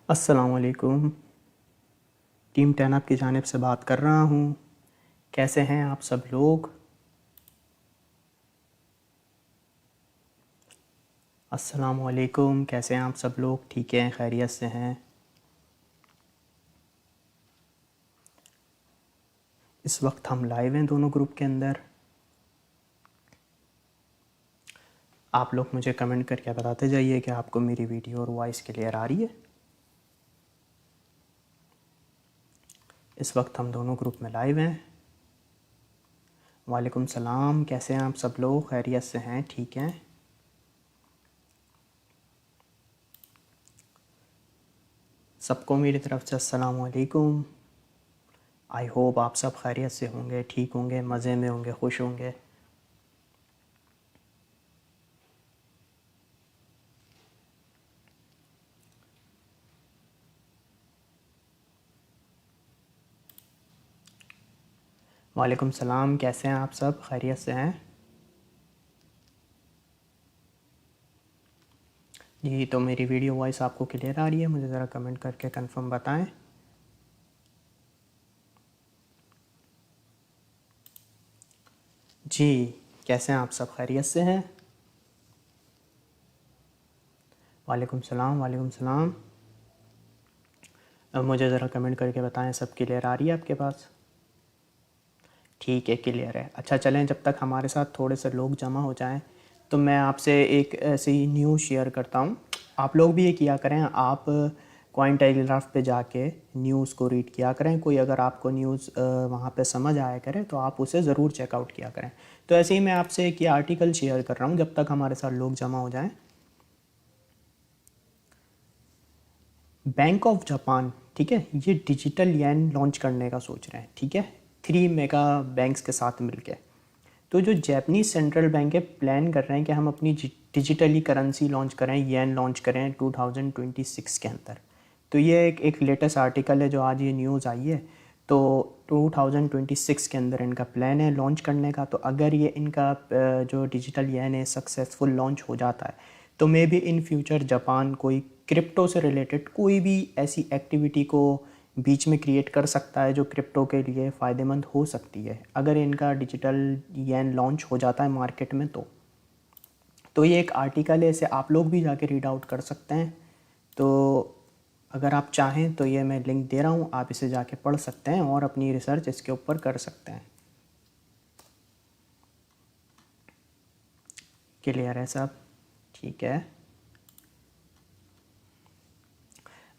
अस्सलाम वालेकुम। टीम 10 आपकी जानिब से बात कर रहा हूँ। कैसे हैं आप सब लोग? अस्सलाम वालेकुम। कैसे हैं आप सब लोग? ठीक हैं, खैरियत से हैं? इस वक्त हम लाइव हैं दोनों ग्रुप के अंदर। आप लोग मुझे कमेंट करके बताते जाइए कि आपको मेरी वीडियो और वॉइस क्लियर आ रही है। इस वक्त हम दोनों ग्रुप में लाइव हैं। वालेकुम सलाम। कैसे हैं आप सब लोग? खैरियत से हैं? ठीक हैं? सबको मेरी तरफ से अस्सलाम वालेकुम। आई होप आप सब खैरियत से होंगे, ठीक होंगे, मज़े में होंगे, खुश होंगे। वालेकुम सलाम। कैसे हैं आप सब? खैरियत से हैं? जी, तो मेरी वीडियो वॉइस आपको क्लियर आ रही है? मुझे ज़रा कमेंट करके कंफर्म बताएं। जी, कैसे हैं आप सब? खैरियत से हैं? वालेकुम सलाम। वालेकुम सलाम। अब मुझे ज़रा कमेंट करके बताएं, सब क्लियर आ रही है आपके पास? ठीक है, क्लियर है। अच्छा, चलें, जब तक हमारे साथ थोड़े से लोग जमा हो जाएं तो मैं आपसे एक ऐसी न्यूज़ शेयर करता हूं। आप लोग भी ये किया करें। आप कॉइन टेलीग्राफ पे जाके न्यूज़ को रीड किया करें। कोई अगर आपको न्यूज़ वहाँ पे समझ आया करे तो आप उसे ज़रूर चेकआउट किया करें। तो ऐसे ही मैं आपसे एक ये आर्टिकल शेयर कर रहा हूँ जब तक हमारे साथ लोग जमा हो जाएं। बैंक ऑफ जापान, ठीक है, ये डिजिटल येन लॉन्च करने का सोच रहे हैं, ठीक है, 3 मेगा बैंक्स के साथ मिलके। तो जो जैपनीज सेंट्रल बैंक है, प्लान कर रहे हैं कि हम अपनी डिजिटली करेंसी लॉन्च करें, येन लॉन्च करें 2026 के अंदर। तो ये एक लेटेस्ट आर्टिकल है जो आज ये न्यूज़ आई है। तो 2026 के अंदर इनका प्लान है लॉन्च करने का। तो अगर ये इनका जो डिजिटल येन है सक्सेसफुल लॉन्च हो जाता है तो may be in future Japan कोई क्रिप्टो से रिलेटेड कोई भी ऐसी एक्टिविटी को बीच में क्रिएट कर सकता है जो क्रिप्टो के लिए फ़ायदेमंद हो सकती है अगर इनका डिजिटल येन लॉन्च हो जाता है मार्केट में। तो ये एक आर्टिकल है, इसे आप लोग भी जाके रीड आउट कर सकते हैं। तो अगर आप चाहें तो ये मैं लिंक दे रहा हूँ, आप इसे जाके पढ़ सकते हैं और अपनी रिसर्च इसके ऊपर कर सकते हैं। क्लियर है सब? ठीक है।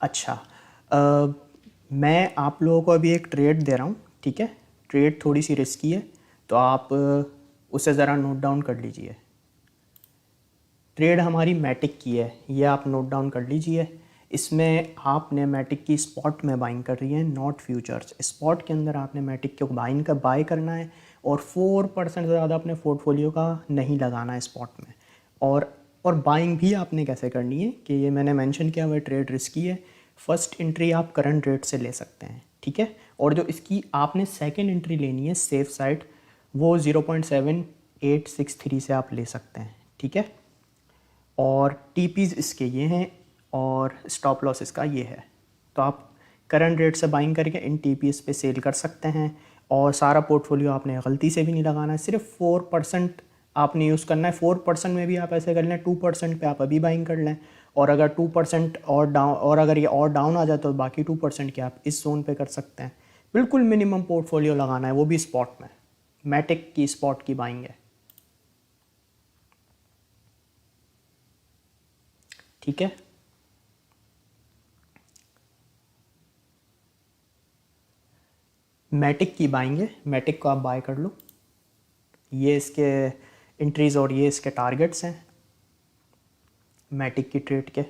अच्छा, मैं आप लोगों को अभी एक ट्रेड दे रहा हूँ, ठीक है। ट्रेड थोड़ी सी रिस्की है तो आप उसे ज़रा नोट डाउन कर लीजिए। ट्रेड हमारी मैटिक की है, ये आप नोट डाउन कर लीजिए। इसमें आपने मैटिक की स्पॉट में बाइंग कर रही है, नॉट फ्यूचर्स। स्पॉट के अंदर आपने मैटिक को बाय करना है और 4% से ज़्यादा अपने पोर्टफोलियो का नहीं लगाना है स्पॉट में। और बाइंग भी आपने कैसे करनी है कि ये मैंने मेंशन किया हुआ है, ट्रेड रिस्की है। फर्स्ट एंट्री आप करंट रेट से ले सकते हैं, ठीक है। और जो इसकी आपने सेकंड एंट्री लेनी है सेफ साइड, वो 0.7863 से आप ले सकते हैं, ठीक है। और टीपीज़ इसके ये हैं और स्टॉप लॉस इसका ये है। तो आप करंट रेट से बाइंग करके इन टीपीएस पे सेल कर सकते हैं। और सारा पोर्टफोलियो आपने गलती से भी नहीं लगाना है, सिर्फ 4% आपने यूज़ करना है। 4% में भी आप ऐसे कर लें, 2% पे आप अभी बाइंग कर लें। और अगर 2% और डाउन, और अगर ये और डाउन आ जाए तो बाकी 2% के आप इस जोन पे कर सकते हैं। बिल्कुल मिनिमम पोर्टफोलियो लगाना है, वो भी स्पॉट में। मैटिक की स्पॉट की बाइंग है, ठीक है। मैटिक की बाइंग है, मैटिक को आप बाय कर लो। ये इसके एंट्रीज़ और ये इसके टारगेट्स हैं मैटिक की ट्रेड के।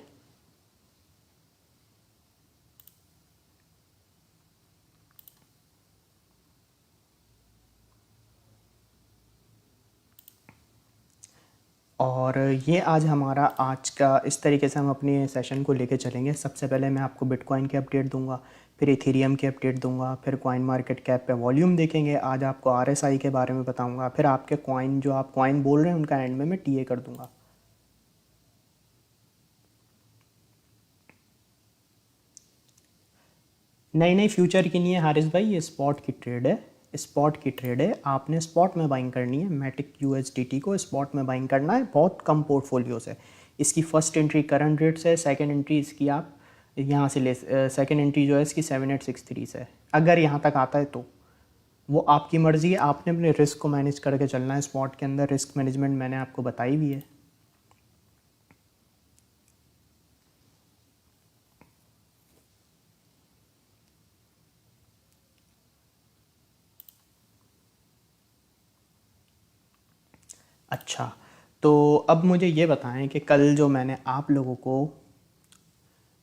और ये आज हमारा आज का इस तरीके से हम अपने सेशन को लेके चलेंगे। सबसे पहले मैं आपको बिटकॉइन की अपडेट दूंगा, फिर इथेरियम की अपडेट दूंगा, फिर कॉइन मार्केट कैप पे वॉल्यूम देखेंगे, आज आपको आरएसआई के बारे में बताऊंगा, फिर आपके कॉइन जो आप कॉइन बोल रहे हैं उनका एंड में मैं टीए कर दूंगा। नहीं नहीं, फ्यूचर की नहीं है हारिस भाई, ये स्पॉट की ट्रेड है। स्पॉट की ट्रेड है, आपने स्पॉट में बाइंग करनी है। मैटिक यूएसडीटी को स्पॉट में बाइंग करना है, बहुत कम पोर्टफोलियो से। इसकी फर्स्ट एंट्री करंट रेट से है, सेकंड एंट्री इसकी आप यहाँ से ले, सेकंड एंट्री जो है इसकी 7863 से है। अगर यहाँ तक आता है तो वो आपकी मर्ज़ी है, आपने अपने रिस्क को मैनेज करके चलना है। स्पॉट के अंदर रिस्क मैनेजमेंट मैंने आपको बताई भी है। अच्छा, तो अब मुझे ये बताएं कि कल जो मैंने आप लोगों को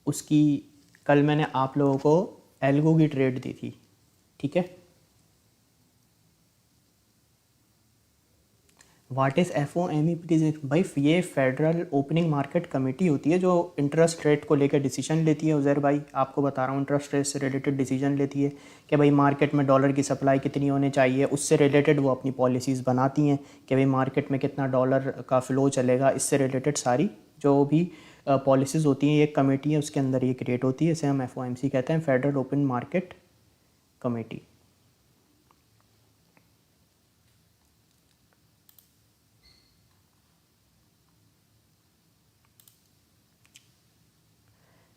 उसकी कल मैंने आप लोगों को एल्गो की ट्रेड दी थी, ठीक है। What is F O M E please भाई, ये फेडरल ओपनिंग मार्केट कमेटी होती है जो इंटरेस्ट रेट को लेकर डिसीजन लेती है। उज़ैर भाई आपको बता रहा हूँ, इंटरेस्ट रेट से रिलेटेड डिसीजन लेती है कि भाई मार्केट में डॉलर की सप्लाई कितनी होनी चाहिए, उससे रिलेटेड वो अपनी पॉलिसीज़ बनाती हैं कि भाई मार्केट में कितना डॉलर का फ़्लो चलेगा। इससे रिलेटेड सारी जो भी पॉलिसीज़ होती हैं, एक कमेटी है उसके अंदर ये क्रिएट होती है, इसे हम एफ ओ एम सी कहते हैं, federal open market committee.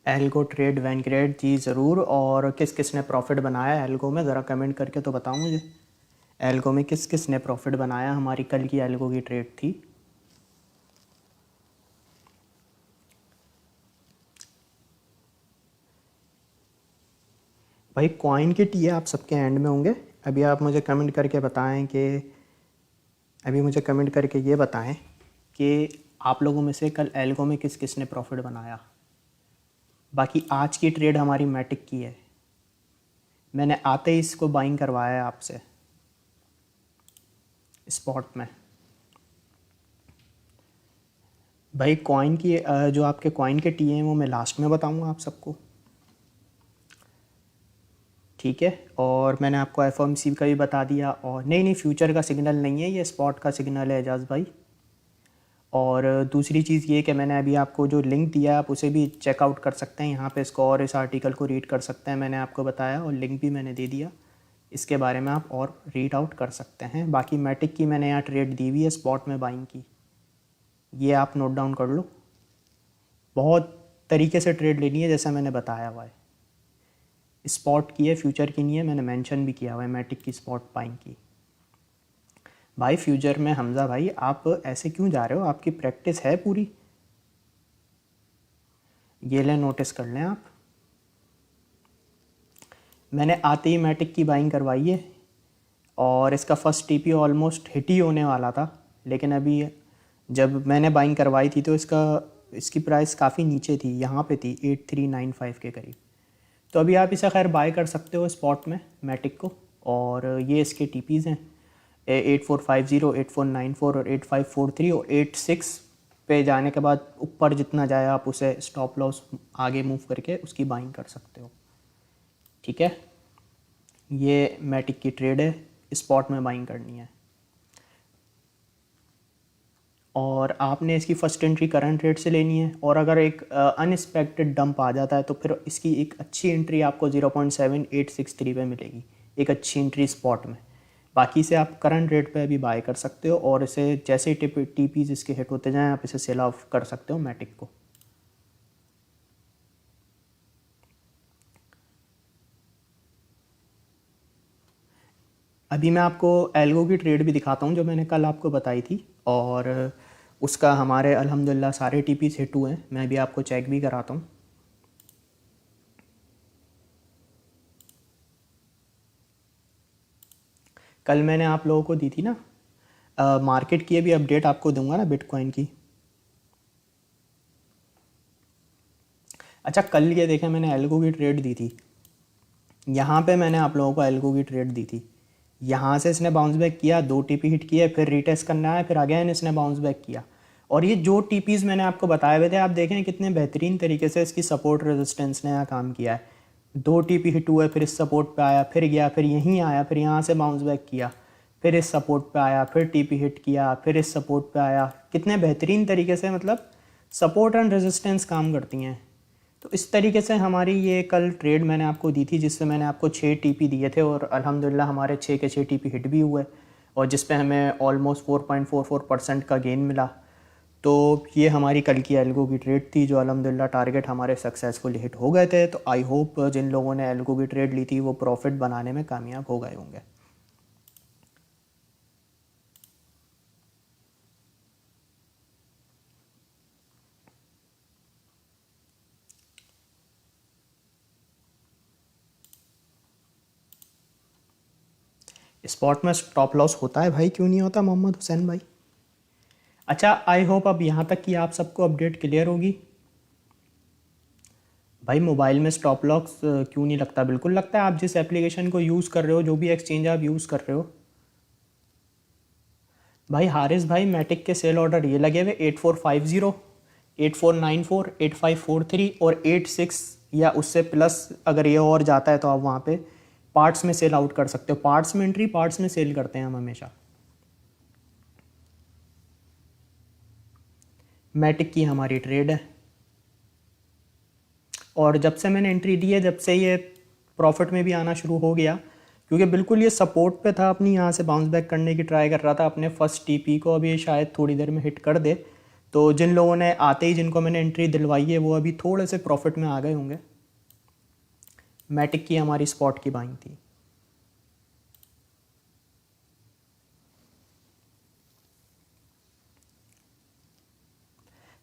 Algo trade Vanguard ji ज़रूर। और किस किस ने प्रॉफिट बनाया एल्गो में, ज़रा कमेंट करके तो बताओ मुझे। एल्गो में किस किस ने प्रॉफिट बनाया, हमारी कल की एल्गो की ट्रेड थी। भाई कॉइन के टीए आप सबके एंड में होंगे। अभी आप मुझे कमेंट करके बताएं कि अभी मुझे कमेंट करके ये बताएं कि आप लोगों में से कल एल्गो में किस किस ने प्रॉफिट बनाया। बाकी आज की ट्रेड हमारी मैटिक की है, मैंने आते ही इसको बाइंग करवाया है आपसे स्पॉट में। भाई कॉइन की जो आपके कॉइन के टी हैं वो मैं लास्ट में बताऊंगा आप सबको, ठीक है। और मैंने आपको एफ का भी बता दिया। और नहीं नहीं, फ्यूचर का सिग्नल नहीं है, ये स्पॉट का सिग्नल है एजाज भाई। और दूसरी चीज़ ये कि मैंने अभी आपको जो लिंक दिया आप उसे भी चेकआउट कर सकते हैं, यहाँ पे इसको और इस आर्टिकल को रीड कर सकते हैं, मैंने आपको बताया और लिंक भी मैंने दे दिया, इसके बारे में आप और रीड आउट कर सकते हैं। बाकी मैटिक की मैंने यहाँ ट्रेड दी हुई है स्पॉट में बाइंग की, ये आप नोट डाउन कर लो। बहुत तरीके से ट्रेड लेनी है जैसा मैंने बताया हुआ है। स्पॉट की है, फ्यूचर की नहीं है, मैंने मेंशन भी किया हुआ है मैटिक की स्पॉट बाइंग की। भाई फ्यूचर में हमज़ा भाई आप ऐसे क्यों जा रहे हो, आपकी प्रैक्टिस है पूरी, ये लें नोटिस कर लें आप। मैंने आते ही मैटिक की बाइंग करवाई है और इसका फर्स्ट टीपी ऑलमोस्ट हिट ही होने वाला था, लेकिन अभी जब मैंने बाइंग करवाई थी तो इसकी प्राइस काफ़ी नीचे थी, यहाँ पे थी 8395 के करीब। तो अभी आप इसे खैर बाय कर सकते हो स्पॉट में मैटिक को। और ये इसके टीपीज़ हैं 8450, 8494 और 8543 और 86 पे जाने के बाद ऊपर जितना जाए आप उसे स्टॉप लॉस आगे मूव करके उसकी बाइंग कर सकते हो, ठीक है। ये मैटिक की ट्रेड है, स्पॉट में बाइंग करनी है। और आपने इसकी फ़र्स्ट एंट्री करंट रेट से लेनी है, और अगर एक अनएक्सपेक्टेड डंप आ जाता है तो फिर इसकी एक अच्छी एंट्री आपको 0.7863 पे मिलेगी, एक अच्छी एंट्री स्पॉट में। बाकी से आप करंट रेट पे भी बाय कर सकते हो और इसे जैसे ही टीपीज इसके हिट होते जाएं आप इसे सेल ऑफ कर सकते हो मैटिक को। अभी मैं आपको एल्गो की ट्रेड भी दिखाता हूँ जो मैंने कल आपको बताई थी, और उसका हमारे अल्हम्दुलिल्लाह सारे टीपीज हिट हुए हैं। मैं भी आपको चेक भी कराता हूँ। कल मैंने आप लोगों को दी थी ना मार्केट की, अभी अपडेट आपको दूंगा ना बिटकॉइन की। अच्छा, कल ये देखें मैंने एल्गो की ट्रेड दी थी, यहाँ पे मैंने आप लोगों को एल्गो की ट्रेड दी थी, यहाँ से इसने बाउंस बैक किया, 2 टीपी हिट किए, फिर रीटेस्ट करना है, फिर अगेन इसने बाउंस बैक किया। और ये जो टीपीज़ मैंने आपको बताए हुए थे आप देखें कितने बेहतरीन तरीके से इसकी सपोर्ट रेजिस्टेंस ने यहाँ काम किया है। 2 टीपी हिट हुए, फिर इस सपोर्ट पे आया, फिर गया, फिर यहीं आया, फिर यहाँ से बाउंस बैक किया, फिर इस सपोर्ट पे आया, फिर टीपी हिट किया, फिर इस सपोर्ट पे आया। कितने बेहतरीन तरीके से मतलब सपोर्ट एंड रेजिस्टेंस काम करती हैं। तो इस तरीके से हमारी ये कल ट्रेड मैंने आपको दी थी, जिससे मैंने आपको 6 टीपी दिए थे और अल्हम्दुलिल्लाह हमारे 6 के 6 टीपी हिट भी हुए और जिस पे हमें ऑलमोस्ट 4.44% का गेन मिला। तो ये हमारी कल की एल्गो की ट्रेड थी जो अल्हम्दुलिल्लाह टारगेट हमारे सक्सेसफुल हिट हो गए थे। तो आई होप जिन लोगों ने एल्गो की ट्रेड ली थी वो प्रॉफिट बनाने में कामयाब हो गए होंगे। स्पॉट में स्टॉप लॉस होता है भाई, क्यों नहीं होता मोहम्मद हुसैन भाई। अच्छा, आई होप अब यहाँ तक कि आप सबको अपडेट क्लियर होगी। भाई मोबाइल में स्टॉप लॉस क्यों नहीं लगता? बिल्कुल लगता है। आप जिस एप्लीकेशन को यूज़ कर रहे हो, जो भी एक्सचेंज आप यूज़ कर रहे हो। भाई हारिस भाई, मैटिक के सेल ऑर्डर ये लगे हुए 8450, 8494, 8543 और 86 या उससे प्लस अगर ये और जाता है तो आप वहाँ पे पार्ट्स में सेल आउट कर सकते हो। पार्ट्स में एंट्री, पार्ट्स में सेल करते हैं हम हमेशा। मैटिक की हमारी ट्रेड है और जब से मैंने एंट्री दी है, जब से ये प्रॉफिट में भी आना शुरू हो गया, क्योंकि बिल्कुल ये सपोर्ट पे था अपनी, यहाँ से बाउंस बैक करने की ट्राई कर रहा था अपने फर्स्ट टीपी को। अभी शायद थोड़ी देर में हिट कर दे। तो जिन लोगों ने आते ही जिनको मैंने एंट्री दिलवाई है वो अभी थोड़े से प्रॉफिट में आ गए होंगे। मैटिक की हमारी स्पॉट की बाइंग थी।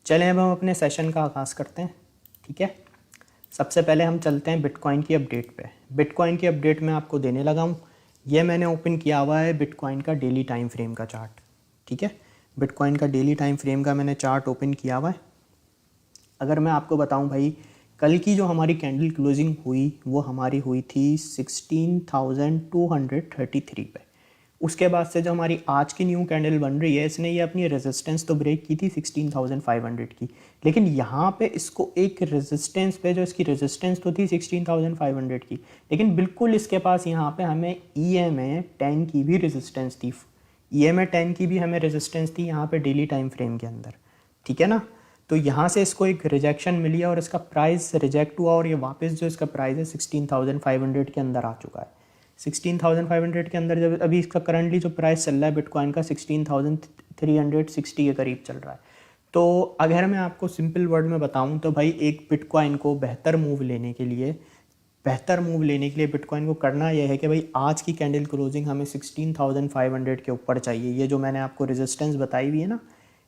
चलें अब हम अपने सेशन का आगाज़ करते हैं, ठीक है। सबसे पहले हम चलते हैं बिटकॉइन की अपडेट पे। बिटकॉइन की अपडेट मैं आपको देने लगा हूँ। ये मैंने ओपन किया हुआ है बिटकॉइन का डेली टाइम फ्रेम का चार्ट, ठीक है। बिटकॉइन का डेली टाइम फ्रेम का मैंने चार्ट ओपन किया हुआ है। अगर मैं आपको बताऊं भाई, कल की जो हमारी कैंडल क्लोजिंग हुई वो हमारी हुई थी 16,233 पे। उसके बाद से जो हमारी आज की न्यू कैंडल बन रही है, इसने ये अपनी रेजिस्टेंस तो ब्रेक की थी 16,500 की, लेकिन यहाँ पे इसको एक रेजिस्टेंस पे, जो इसकी रेजिस्टेंस तो थी 16,500 की, लेकिन बिल्कुल इसके पास यहाँ पे हमें EMA 10 की भी रेजिस्टेंस थी। EMA 10 की भी हमें रेजिस्टेंस थी यहाँ पे डेली टाइम फ्रेम के अंदर, ठीक है ना। तो यहाँ से इसको एक रिजेक्शन मिली है और इसका प्राइस रिजेक्ट हुआ और ये वापस जो इसका प्राइस है 16,500 के अंदर आ चुका है। 16,500 के अंदर जब अभी इसका करंटली जो प्राइस चल रहा है बिटकॉइन का 16,360 के करीब चल रहा है। तो अगर मैं आपको सिंपल वर्ड में बताऊं तो भाई एक बिटकॉइन को बेहतर मूव लेने के लिए बिटकॉइन को करना यह है कि भाई आज की कैंडल क्लोजिंग हमें 16,500 के ऊपर चाहिए। ये जो मैंने आपको रेजिस्टेंस बताई हुई है ना,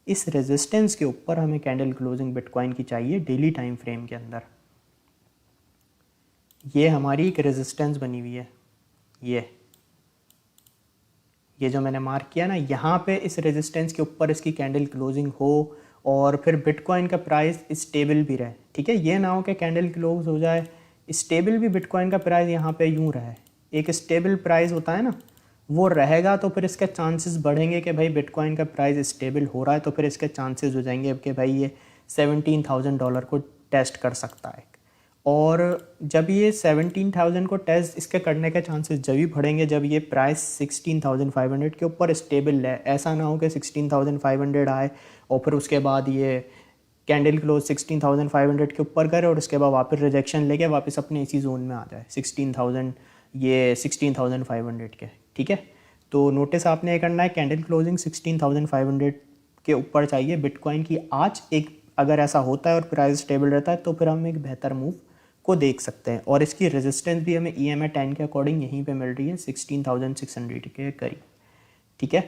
इस रेजिस्टेंस के ऊपर हमें कैंडल क्लोजिंग बिटकॉइन की चाहिए डेली टाइम फ्रेम के अंदर। ये हमारी एक रेजिस्टेंस बनी हुई है, ये जो मैंने मार्क किया ना, यहाँ पे इस रेजिस्टेंस के ऊपर इसकी कैंडल क्लोजिंग हो और फिर बिटकॉइन का प्राइस स्टेबल भी रहे, ठीक है। ये ना हो कि कैंडल क्लोज हो जाए, स्टेबल भी बिटकॉइन का प्राइस यहाँ पे यूँ रहे। एक स्टेबल प्राइस होता है ना, वो रहेगा तो फिर इसके चांसेस बढ़ेंगे कि भाई बिटकॉइन का प्राइस स्टेबल हो रहा है, तो फिर इसके चांसेस हो जाएंगे कि भाई ये $17,000 को टेस्ट कर सकता है। और जब ये 17,000 को टेस्ट इसके करने के चांसेस जब भी बढ़ेंगे जब ये प्राइस 16,500 के ऊपर स्टेबल है। ऐसा ना हो कि 16,500 आए और फिर उसके बाद ये कैंडल क्लोज 16,500 के ऊपर करे और उसके बाद वापस रिजेक्शन लेके वापस अपने इसी जोन में आ जाए 16,500 के, ठीक है। तो नोटिस आपने ये करना है, कैंडल क्लोजिंग 16,500 के ऊपर चाहिए बिटकॉइन की आज। एक अगर ऐसा होता है और प्राइस स्टेबल रहता है तो फिर हम एक बेहतर मूव को देख सकते हैं। और इसकी रेजिस्टेंस भी हमें EMA 10 के अकॉर्डिंग यहीं पे मिल रही है 16,600 के करीब, ठीक है।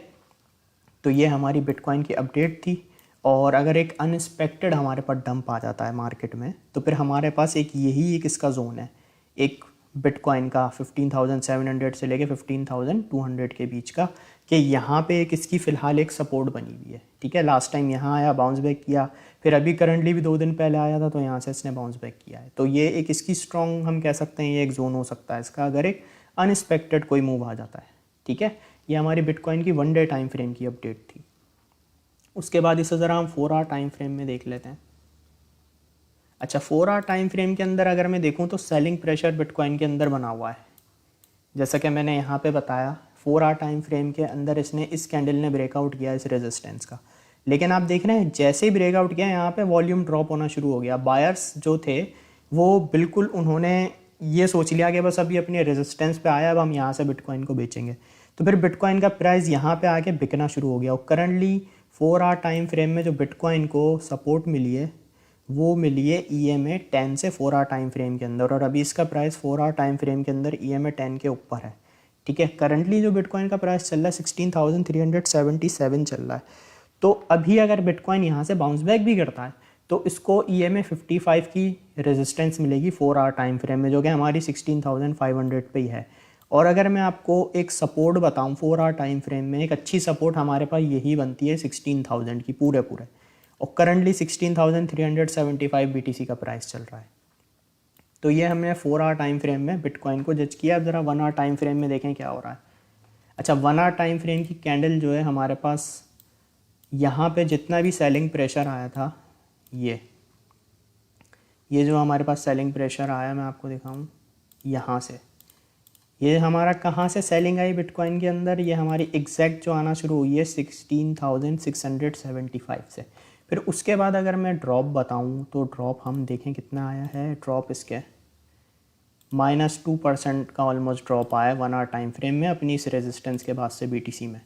तो ये हमारी बिटकॉइन की अपडेट थी। और अगर एक अनएक्सपेक्टेड हमारे पास डंप आ जाता है मार्केट में तो फिर हमारे पास एक यही एक इसका जोन है, एक बिटकॉइन का 15,700 से लेके 15,200 के बीच का, कि यहाँ पे एक इसकी फ़िलहाल एक सपोर्ट बनी हुई है, ठीक है। लास्ट टाइम यहाँ आया, बाउंस बैक किया, फिर अभी करंटली भी 2 दिन पहले आया था तो यहाँ से इसने बाउंस बैक किया है। तो ये एक इसकी स्ट्रॉन्ग हम कह सकते हैं, ये एक जोन हो सकता है इसका अगर एक अनएक्सपेक्टेड कोई मूव आ जाता है, ठीक है। ये हमारी बिटकॉइन की 1 डे टाइम फ्रेम की अपडेट थी। उसके बाद इसे ज़रा हम 4 आवर टाइम फ्रेम में देख लेते हैं। अच्छा, 4 आवर टाइम फ्रेम के अंदर अगर मैं देखूं तो सेलिंग प्रेशर बिटकॉइन के अंदर बना हुआ है, जैसा कि मैंने यहाँ पे बताया। 4 आवर टाइम फ्रेम के अंदर इसने इस कैंडल ने ब्रेकआउट किया इस रेजिस्टेंस का, लेकिन आप देख रहे हैं जैसे ही ब्रेकआउट किया यहाँ पे वॉल्यूम ड्रॉप होना शुरू हो गया। बायर्स जो थे वो बिल्कुल उन्होंने ये सोच लिया कि बस अभी अपने रेजिस्टेंस पे आया, अब हम यहाँ से बिटकॉइन को बेचेंगे। तो फिर बिटकॉइन का प्राइस यहाँ पे आके बिकना शुरू हो गया। और करंटली 4 आवर टाइम फ्रेम में जो बिटकॉइन को सपोर्ट मिली है वो मिली है EMA 10 से 4 आवर टाइम फ्रेम के अंदर, और अभी इसका प्राइस 4 आवर टाइम फ्रेम के अंदर EMA 10 के ऊपर है। ठीक है, करंटली जो बिटकॉइन का प्राइस चल रहा है 16,377 चल रहा है। तो अभी अगर बिटकॉइन यहाँ से बाउंस बैक भी करता है तो इसको EMA 55 की रेजिस्टेंस मिलेगी 4 आवर टाइम फ्रेम में, जो कि हमारी 16,500 पे ही है। और अगर मैं आपको एक सपोर्ट बताऊं 4 आवर टाइम फ्रेम में, एक अच्छी सपोर्ट हमारे पास यही बनती है 16,000 की पूरे पूरे, और करंटली 16,375 BTC का प्राइस चल रहा है। तो ये हमने 4 आवर टाइम फ्रेम में बिटकॉइन को जज किया। अब ज़रा 1 आवर टाइम फ्रेम में देखें क्या हो रहा है। अच्छा, 1 आवर टाइम फ्रेम की कैंडल जो है हमारे पास, यहाँ पे जितना भी सेलिंग प्रेशर आया था, ये जो हमारे पास सेलिंग प्रेशर आया, मैं आपको दिखाऊं, यहाँ से ये हमारा कहाँ से सेलिंग आई बिटकॉइन के अंदर, ये हमारी एग्जैक्ट जो आना शुरू हुई है 16,675 से। फिर उसके बाद अगर मैं ड्रॉप बताऊं तो ड्रॉप हम देखें कितना आया है। ड्रॉप इसके -2% का ऑलमोस्ट ड्रॉप आया 1 आवर टाइम फ्रेम में अपनी इस रेजिस्टेंस के बाद से BTC में।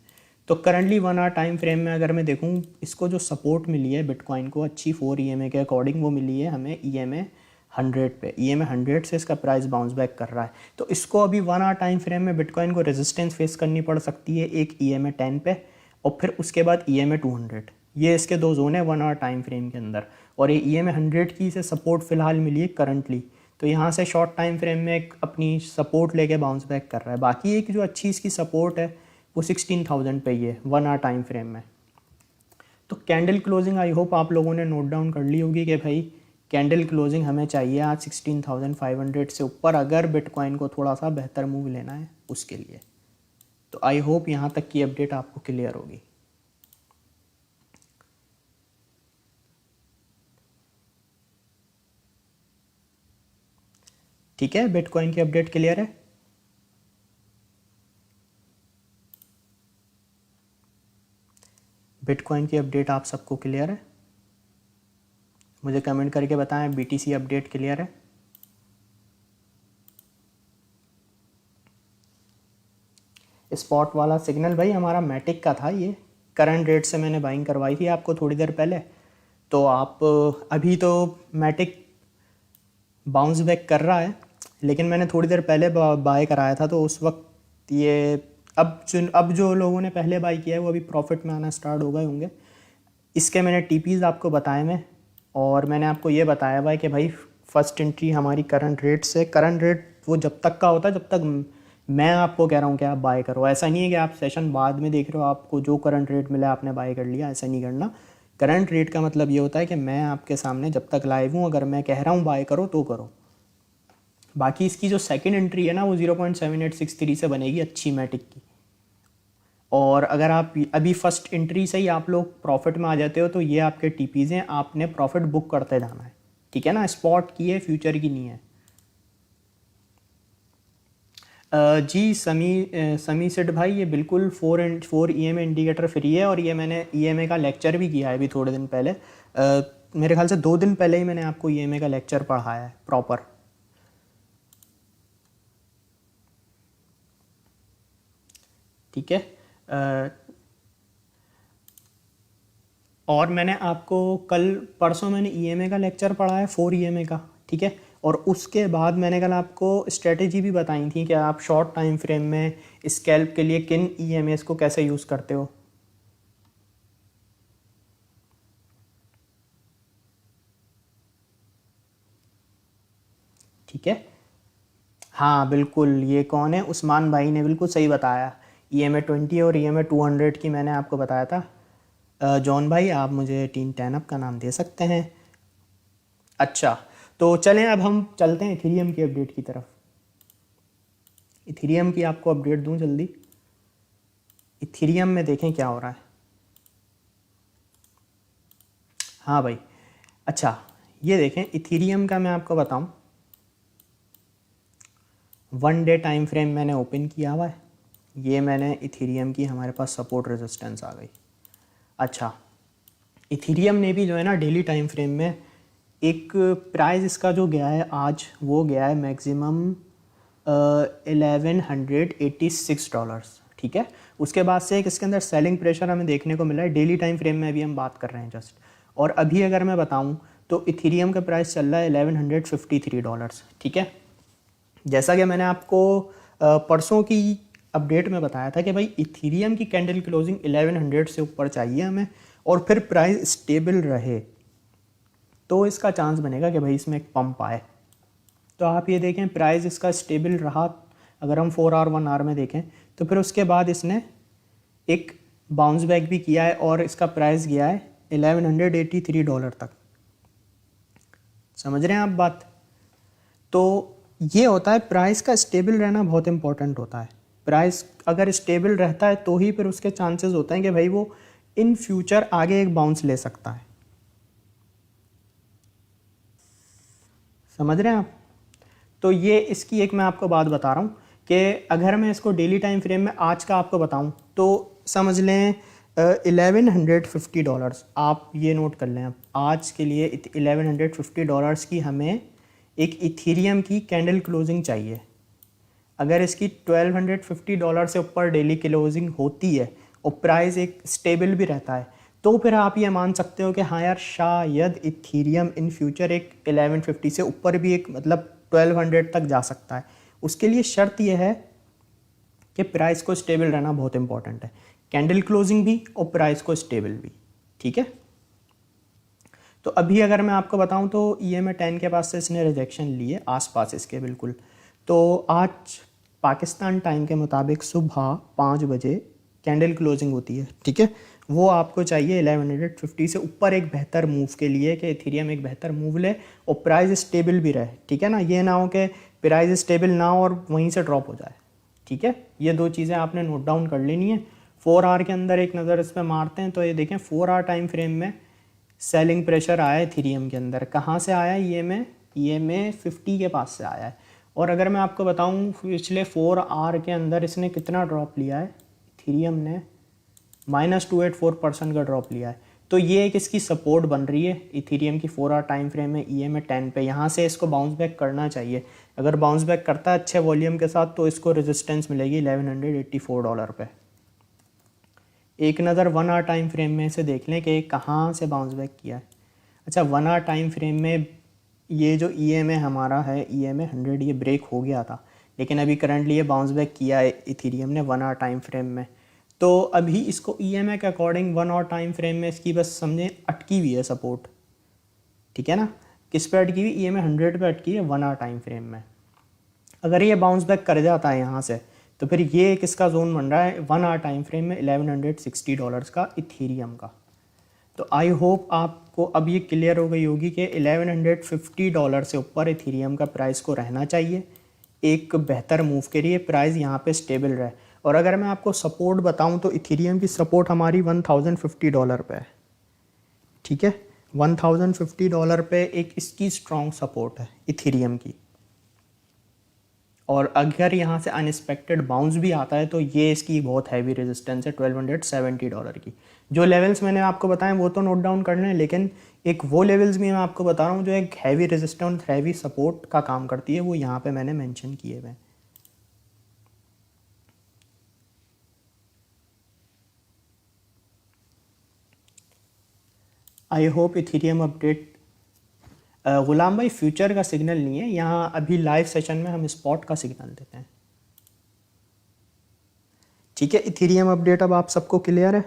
तो करंटली 1 आवर टाइम फ्रेम में अगर मैं देखूं, इसको जो सपोर्ट मिली है बिटकॉइन को अच्छी 4 EMA के अकॉर्डिंग, वो मिली है हमें EMA 100 पे। EMA 100 से इसका प्राइस बाउंस बैक कर रहा है। तो इसको अभी 1 आवर टाइम फ्रेम में बिटकॉइन को रेजिस्टेंस फेस करनी पड़ सकती है, एक EMA 10 पे और फिर उसके बाद EMA 200। ये इसके दो जोन है 1 आवर टाइम फ्रेम के अंदर, और ये EMA 100 की से सपोर्ट फिलहाल मिली है करंटली। तो यहाँ से शॉर्ट टाइम फ्रेम में एक अपनी सपोर्ट लेके बाउंस बैक कर रहा है। बाकी एक जो अच्छी इसकी सपोर्ट है वो 16,000 पे ही है 1 आवर टाइम फ्रेम में। तो कैंडल क्लोजिंग आई होप आप लोगों ने नोट डाउन कर ली होगी कि भाई कैंडल क्लोजिंग हमें चाहिए आज 16,500 से ऊपर, अगर बिटकॉइन को थोड़ा सा बेहतर मूव लेना है उसके लिए। तो आई होप यहाँ तक की अपडेट आपको क्लियर होगी। ठीक है, बिटकॉइन की अपडेट क्लियर है। बिटकॉइन की अपडेट आप सबको क्लियर है? मुझे कमेंट करके बताएं BTC अपडेट क्लियर है। स्पॉट वाला सिग्नल भाई हमारा मैटिक का था, ये करंट रेट से मैंने बाइंग करवाई थी आपको थोड़ी देर पहले। तो आप अभी तो मैटिक बाउंस बैक कर रहा है, लेकिन मैंने थोड़ी देर पहले बाय कराया था, तो उस वक्त ये अब जो लोगों ने पहले बाय किया है वो अभी प्रॉफिट में आना स्टार्ट हो गए होंगे। इसके मैंने TPs आपको बताए मैं, और मैंने आपको ये बताया भाई कि भाई फर्स्ट एंट्री हमारी करंट रेट से, करंट रेट वो जब तक का होता है जब तक मैं आपको कह रहा हूँ कि आप बाय करो। ऐसा नहीं है कि आप सेशन बाद में देख रहे हो, आपको जो करंट रेट मिला आपने बाय कर लिया, ऐसा नहीं करना। करंट रेट का मतलब ये होता है कि मैं आपके सामने जब तक लाइव हूँ, अगर मैं कह रहा हूँ बाय करो तो करो। बाकी इसकी जो सेकंड एंट्री है ना वो 0.7863 से बनेगी अच्छी मैटिक की। और अगर आप अभी फर्स्ट एंट्री से ही आप लोग प्रॉफिट में आ जाते हो तो ये आपके TPs हैं, आपने प्रॉफिट बुक करते जाना है। ठीक है ना, स्पॉट की है, फ्यूचर की नहीं है। जी समी सेठ भाई, ये बिल्कुल 4 EMA इंडिकेटर फ्री है, और ये मैंने EMA का लेक्चर भी किया है अभी थोड़े दिन पहले। मेरे ख्याल से 2 दिन पहले ही मैंने आपको EMA का लेक्चर पढ़ाया है प्रॉपर। ठीक है, और मैंने आपको कल परसों मैंने EMA का लेक्चर पढ़ा है 4 EMA का। ठीक है, और उसके बाद मैंने कल आपको स्ट्रेटेजी भी बताई थी कि आप शॉर्ट टाइम फ्रेम में स्कैल्प के लिए किन EMAs को कैसे यूज़ करते हो। ठीक है, हाँ बिल्कुल, ये कौन है, उस्मान भाई ने बिल्कुल सही बताया। EMA 20 और EMA 200 की मैंने आपको बताया था। जॉन भाई आप मुझे टीम 10 अप का नाम दे सकते हैं। अच्छा, तो चलें अब हम चलते हैं इथेरियम की अपडेट की तरफ। इथेरियम की आपको अपडेट दूं जल्दी। इथेरियम में देखें क्या हो रहा है। हाँ भाई, अच्छा ये देखें इथेरियम का मैं आपको बताऊं, 1 डे टाइम फ्रेम मैंने ओपन किया हुआ है। ये मैंने इथेरियम की हमारे पास सपोर्ट रेजिस्टेंस आ गई। अच्छा, इथेरियम ने भी जो है ना डेली टाइम फ्रेम में एक प्राइस इसका जो गया है आज, वो गया है मैक्सिमम $1186, ठीक है। उसके बाद से एक इसके अंदर सेलिंग प्रेशर हमें देखने को मिला है, डेली टाइम फ्रेम में अभी हम बात कर रहे हैं जस्ट। और अभी अगर मैं बताऊं तो इथीरियम का प्राइस चल रहा है $1153, ठीक है। जैसा कि मैंने आपको परसों की अपडेट में बताया था कि भाई इथीरियम की कैंडल क्लोजिंग 1100 से ऊपर चाहिए हमें, और फिर प्राइस स्टेबल रहे तो इसका चांस बनेगा कि भाई इसमें एक पंप आए। तो आप ये देखें प्राइस इसका स्टेबल रहा, अगर हम 4 आवर 1 आवर में देखें तो फिर उसके बाद इसने एक बाउंस बैक भी किया है और इसका प्राइस गया है $1183 तक। समझ रहे हैं आप बात? तो ये होता है, प्राइस का स्टेबल रहना बहुत इंपॉर्टेंट होता है। प्राइस अगर स्टेबल रहता है तो ही फिर उसके चांसेस होते हैं कि भाई वो इन फ्यूचर आगे एक बाउंस ले सकता है। समझ रहे हैं आप? तो ये इसकी एक मैं आपको बात बता रहा हूँ कि अगर मैं इसको डेली टाइम फ्रेम में आज का आपको बताऊँ तो समझ लें $1150। आप ये नोट कर लें, आप आज के लिए $1150 की हमें एक इथीरियम की कैंडल क्लोजिंग चाहिए। अगर इसकी $1250 से ऊपर डेली क्लोजिंग होती है और प्राइस एक स्टेबल भी रहता है तो फिर आप ये मान सकते हो कि हाँ यार शायद इथीरियम इन फ्यूचर एक 1150 से ऊपर भी एक मतलब 1200 तक जा सकता है। उसके लिए शर्त यह है कि प्राइस को स्टेबल रहना बहुत इंपॉर्टेंट है, कैंडल क्लोजिंग भी और प्राइस को स्टेबल भी, ठीक है। तो अभी अगर मैं आपको बताऊं तो EMA 10 के पास से इसने रिजेक्शन लिए आसपास इसके बिल्कुल। तो आज पाकिस्तान टाइम के मुताबिक सुबह 5 बजे कैंडल क्लोजिंग होती है, ठीक है। वो आपको चाहिए 1150 से ऊपर एक बेहतर मूव के लिए कि इथीरियम एक बेहतर मूव ले और प्राइस स्टेबल भी रहे, ठीक है ना। ये ना हो कि प्राइस स्टेबल ना हो और वहीं से ड्रॉप हो जाए, ठीक है। ये दो चीज़ें आपने नोट डाउन कर लेनी है। 4 आवर के अंदर एक नज़र इस पर मारते हैं तो ये देखें 4 आवर टाइम फ्रेम में सेलिंग प्रेशर आया है इथीरियम के अंदर। कहाँ से आया है? EMA 50 के पास से आया है। और अगर मैं आपको बताऊं पिछले 4 आवर के अंदर इसने कितना ड्रॉप लिया है, इथीरियम ने -284% का ड्रॉप लिया है। तो ये एक इसकी सपोर्ट बन रही है इथीरियम की 4 आवर टाइम फ्रेम में EMA 10 पे। यहाँ से इसको बाउंस बैक करना चाहिए। अगर बाउंस बैक करता है अच्छे वॉल्यूम के साथ तो इसको रेजिस्टेंस मिलेगी $1184 पे। एक नज़र 1 आवर टाइम फ्रेम में से देख लें कि कहाँ से बाउंस बैक किया है। अच्छा, 1 आवर टाइम फ्रेम में ये जो EMA हमारा है EMA 100 ये ब्रेक हो गया था, लेकिन अभी करंटली ये बाउंस बैक किया है इथीरियम ने 1 आवर टाइम फ्रेम में। तो अभी इसको EMA के अकॉर्डिंग 1 आवर टाइम फ्रेम में इसकी बस समझें अटकी हुई है सपोर्ट, ठीक है ना। किस पे अटकी हुई? EMA 100 पे अटकी है 1 आवर टाइम फ्रेम में। अगर ये बाउंस बैक कर जाता है यहाँ से तो फिर ये एक इसका जोन बन रहा है 1 आवर टाइम फ्रेम में $1160 का इथीरियम का। तो आई होप आपको अब ये क्लियर हो गई होगी कि $1150 से ऊपर इथीरियम का प्राइस को रहना चाहिए एक बेहतर मूव के लिए, प्राइस यहाँ पे स्टेबल रहे। और अगर मैं आपको सपोर्ट बताऊं तो इथीरियम की सपोर्ट हमारी $1050 पे है, ठीक है। $1050 पे एक इसकी स्ट्रॉन्ग सपोर्ट है इथीरियम की। और अगर यहाँ से अनएक्सपेक्टेड बाउंस भी आता है तो ये इसकी बहुत हैवी रेजिस्टेंस है $1270 की। जो लेवल्स मैंने आपको बताए वो तो नोट डाउन करने हैं, लेकिन एक वो लेवल्स भी मैं आपको बता रहा हूँ जो एक हैवी रेजिस्टेंस हैवी सपोर्ट का काम करती है, वो यहाँ पे मैंने मेंशन किए हुए हैं। I hope Ethereum update. Ghulam भाई फ्यूचर का सिग्नल नहीं है यहाँ, अभी लाइव सेशन में हम स्पॉट का सिग्नल देते हैं, ठीक है। इथीरियम अपडेट अब आप सबको क्लियर है?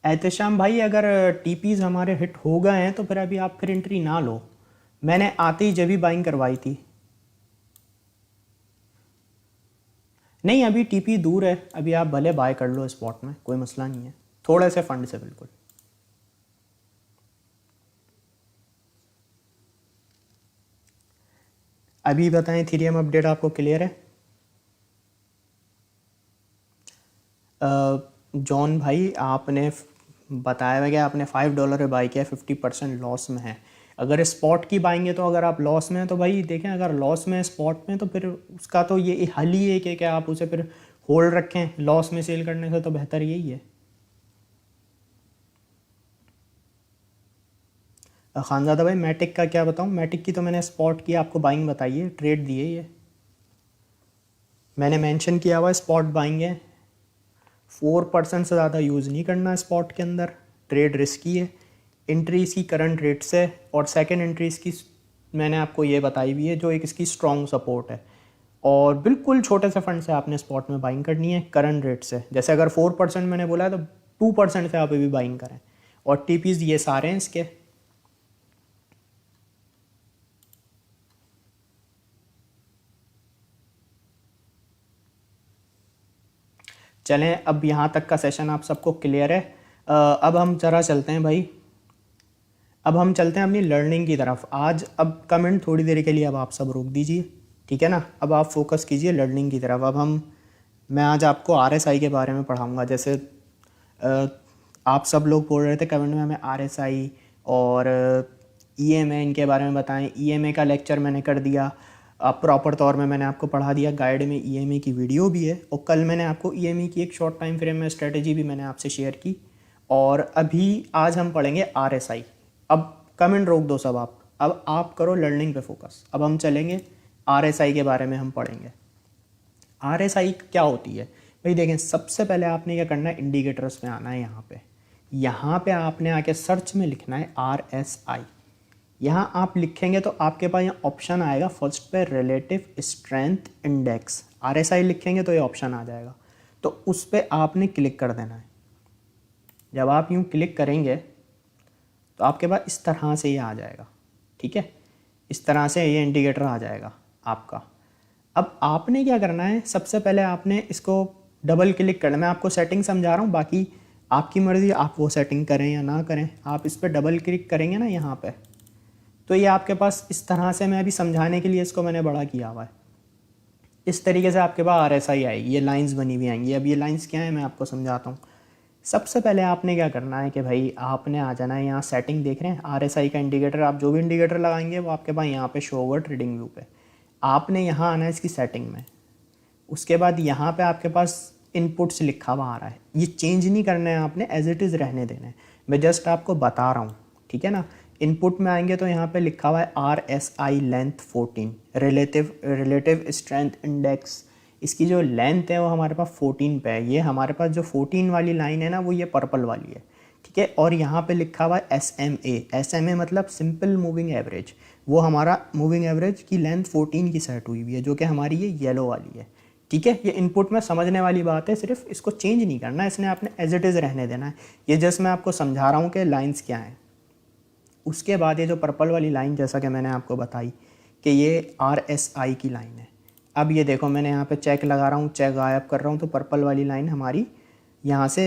एहतशाम भाई अगर TPs हमारे हिट हो गए हैं तो फिर अभी आप फिर एंट्री ना लो, मैंने आते ही जब भी बाइंग करवाई थी। नहीं अभी TP दूर है, अभी आप भले बाय कर लो स्पॉट में, कोई मसला नहीं है, थोड़े से फंड से बिल्कुल। अभी बताएं इथीरियम अपडेट आपको क्लियर है? जॉन भाई आपने बताया हुआ कि आपने $5 पे बाई किया, 50% लॉस में है। अगर स्पॉट की बाइंग है तो अगर आप लॉस में हैं तो भाई देखें, अगर लॉस में है स्पॉट में तो फिर उसका तो ये हल ही है कि आप उसे फिर होल्ड रखें, लॉस में सेल करने से तो बेहतर यही है। खानज़ादा भाई मैटिक का क्या बताऊँ? मैटिक की तो मैंने स्पॉट की आपको बाइंग बताई है, ट्रेड दी है, ये मैंने मेंशन किया हुआ स्पॉट बाइंग है। 4% से ज़्यादा यूज़ नहीं करना है स्पॉट के अंदर, ट्रेड रिस्की है। एंट्री इसकी करंट रेट से, और सेकंड एंट्री इसकी मैंने आपको ये बताई भी है, जो एक इसकी स्ट्रॉन्ग सपोर्ट है। और बिल्कुल छोटे से फंड से आपने स्पॉट में बाइंग करनी है करंट रेट से। जैसे अगर 4% मैंने बोला है तो 2% से आप अभी बाइंग करें। और टीपीज ये सारे हैं इसके। चलें, अब यहाँ तक का सेशन आप सबको क्लियर है। अब हम ज़रा चलते हैं भाई, अब हम चलते हैं अपनी लर्निंग की तरफ। आज अब कमेंट थोड़ी देर के लिए अब आप सब रोक दीजिए, ठीक है ना। अब आप फोकस कीजिए लर्निंग की तरफ। अब मैं आज आपको आरएसआई के बारे में पढ़ाऊंगा। जैसे आप सब लोग बोल रहे थे कमेंट में हमें आरएसआई और ईएमए इनके बारे में बताएं। ईएमए का लेक्चर मैंने कर दिया, अब प्रॉपर तौर में मैंने आपको पढ़ा दिया। गाइड में ईएमए की वीडियो भी है, और कल मैंने आपको ईएमए की एक शॉर्ट टाइम फ्रेम में स्ट्रेटेजी भी मैंने आपसे शेयर की। और अभी आज हम पढ़ेंगे आरएसआई। अब कमेंट रोक दो सब आप, अब आप करो लर्निंग पे फोकस। अब हम चलेंगे आरएसआई के बारे में हम पढ़ेंगे। आरएसआई क्या होती है भाई? देखें, सबसे पहले आपने क्या करना है, इंडिकेटर्स में आना है। यहाँ पे आपने आके सर्च में लिखना है आरएसआई। यहाँ आप लिखेंगे तो आपके पास यहाँ ऑप्शन आएगा फर्स्ट पे, रिलेटिव स्ट्रेंथ इंडेक्स। आरएसआई लिखेंगे तो ये ऑप्शन आ जाएगा, तो उस पर आपने क्लिक कर देना है। जब आप यूँ क्लिक करेंगे तो आपके पास इस तरह से ये आ जाएगा, ठीक है। इस तरह से ये इंडिकेटर आ जाएगा आपका। अब आपने क्या करना है, सबसे पहले आपने इसको डबल क्लिक करना है। मैं आपको सेटिंग समझा रहा हूँ, बाकी आपकी मर्ज़ी, आप वो सेटिंग करें या ना करें। आप इस पर डबल क्लिक करेंगे ना यहाँ पे, तो ये आपके पास इस तरह से, मैं अभी समझाने के लिए इसको मैंने बड़ा किया हुआ है। इस तरीके से आपके पास आरएसआई आएगी, ये लाइंस बनी हुई आएंगी। अब ये लाइंस क्या है मैं आपको समझाता हूँ। सबसे पहले आपने क्या करना है कि भाई आपने आ जाना है यहाँ, सेटिंग देख रहे हैं आरएसआई का इंडिकेटर। आप जो भी इंडिकेटर लगाएंगे वो आपके पास यहाँ पे शो होगा ट्रेडिंग व्यू पे। आपने यहाँ आना है इसकी सेटिंग में। उसके बाद यहाँ पे आपके पास इनपुट्स लिखा हुआ आ रहा है, ये चेंज नहीं करना है आपने, एज इट इज़ रहने देना है। मैं जस्ट आपको बता रहा हूँ, ठीक है ना। इनपुट में आएंगे तो यहाँ पे लिखा हुआ है RSI length 14, relative strength index. इसकी जो लेंथ है वो हमारे पास 14 पे है। ये हमारे पास जो 14 वाली लाइन है ना, वो ये पर्पल वाली है, ठीक है। और यहाँ पे लिखा हुआ है SMA मतलब सिंपल मूविंग एवरेज। वो हमारा मूविंग एवरेज की लेंथ 14 की सेट हुई है, जो कि हमारी ये येलो वाली है, ठीक है। ये इनपुट में समझने वाली बात है, सिर्फ इसको चेंज नहीं करना है, इसने आपने एज इट इज़ रहने देना है। ये जस्ट मैं आपको समझा रहा हूँ कि लाइन्स क्या हैं। उसके बाद ये जो पर्पल वाली लाइन, जैसा कि मैंने आपको बताई कि ये आरएसआई की लाइन है। अब ये देखो, मैंने यहाँ पे चेक लगा रहा हूँ, चेक गायब कर रहा हूँ, तो पर्पल वाली लाइन हमारी यहाँ से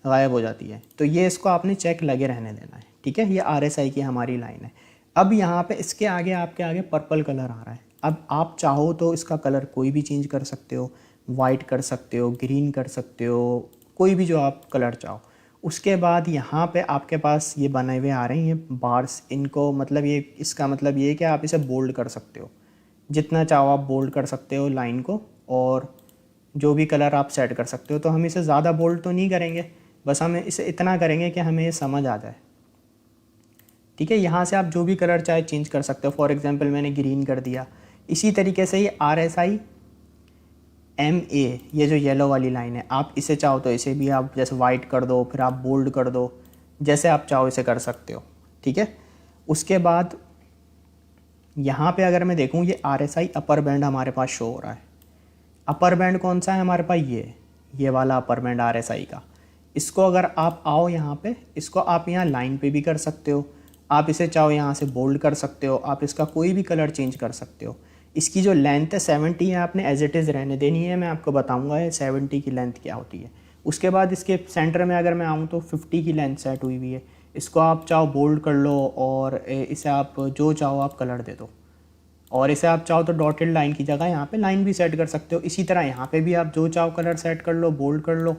गायब हो जाती है। तो ये इसको आपने चेक लगे रहने देना है, ठीक है। ये आरएसआई की हमारी लाइन है। अब यहाँ पे इसके आगे, आपके आगे पर्पल कलर आ रहा है। अब आप चाहो तो इसका कलर कोई भी चेंज कर सकते हो, वाइट कर सकते हो, ग्रीन कर सकते हो, कोई भी जो आप कलर चाहो। उसके बाद यहाँ पे आपके पास ये बने हुए आ रहे हैं ये बार्स। इनको मतलब ये, इसका मतलब ये है कि आप इसे बोल्ड कर सकते हो, जितना चाहो आप बोल्ड कर सकते हो लाइन को, और जो भी कलर आप सेट कर सकते हो। तो हम इसे ज़्यादा बोल्ड तो नहीं करेंगे, बस हम इसे इतना करेंगे कि हमें ये समझ आ जाए, ठीक है। यहाँ से आप जो भी कलर चाहे चेंज कर सकते हो। फॉर एग्जांपल मैंने ग्रीन कर दिया। इसी तरीके से ये RSI MA, ये जो येलो वाली लाइन है, आप इसे चाहो तो इसे भी आप जैसे वाइट कर दो, फिर आप बोल्ड कर दो, जैसे आप चाहो इसे कर सकते हो, ठीक है। उसके बाद यहाँ पे अगर मैं देखूँ, ये RSI अपर बैंड हमारे पास शो हो रहा है। अपर बैंड कौन सा है हमारे पास? ये वाला अपर बैंड RSI का। इसको अगर आप आओ यहाँ पे, इसको आप यहाँ लाइन पे भी कर सकते हो, आप इसे चाहो यहाँ से बोल्ड कर सकते हो, आप इसका कोई भी कलर चेंज कर सकते हो। इसकी जो लेंथ है 70 है, आपने एज इट इज़ रहने देनी है। मैं आपको बताऊँगा ये 70 की लेंथ क्या होती है। उसके बाद इसके सेंटर में अगर मैं आऊँ तो 50 की लेंथ सेट हुई हुई है। इसको आप चाहो बोल्ड कर लो, और इसे आप जो चाहो आप कलर दे दो, और इसे आप चाहो तो डॉटेड लाइन की जगह यहाँ पे लाइन भी सेट कर सकते हो। इसी तरह यहाँ पे भी आप जो चाहो कलर सेट कर लो, बोल्ड कर लो,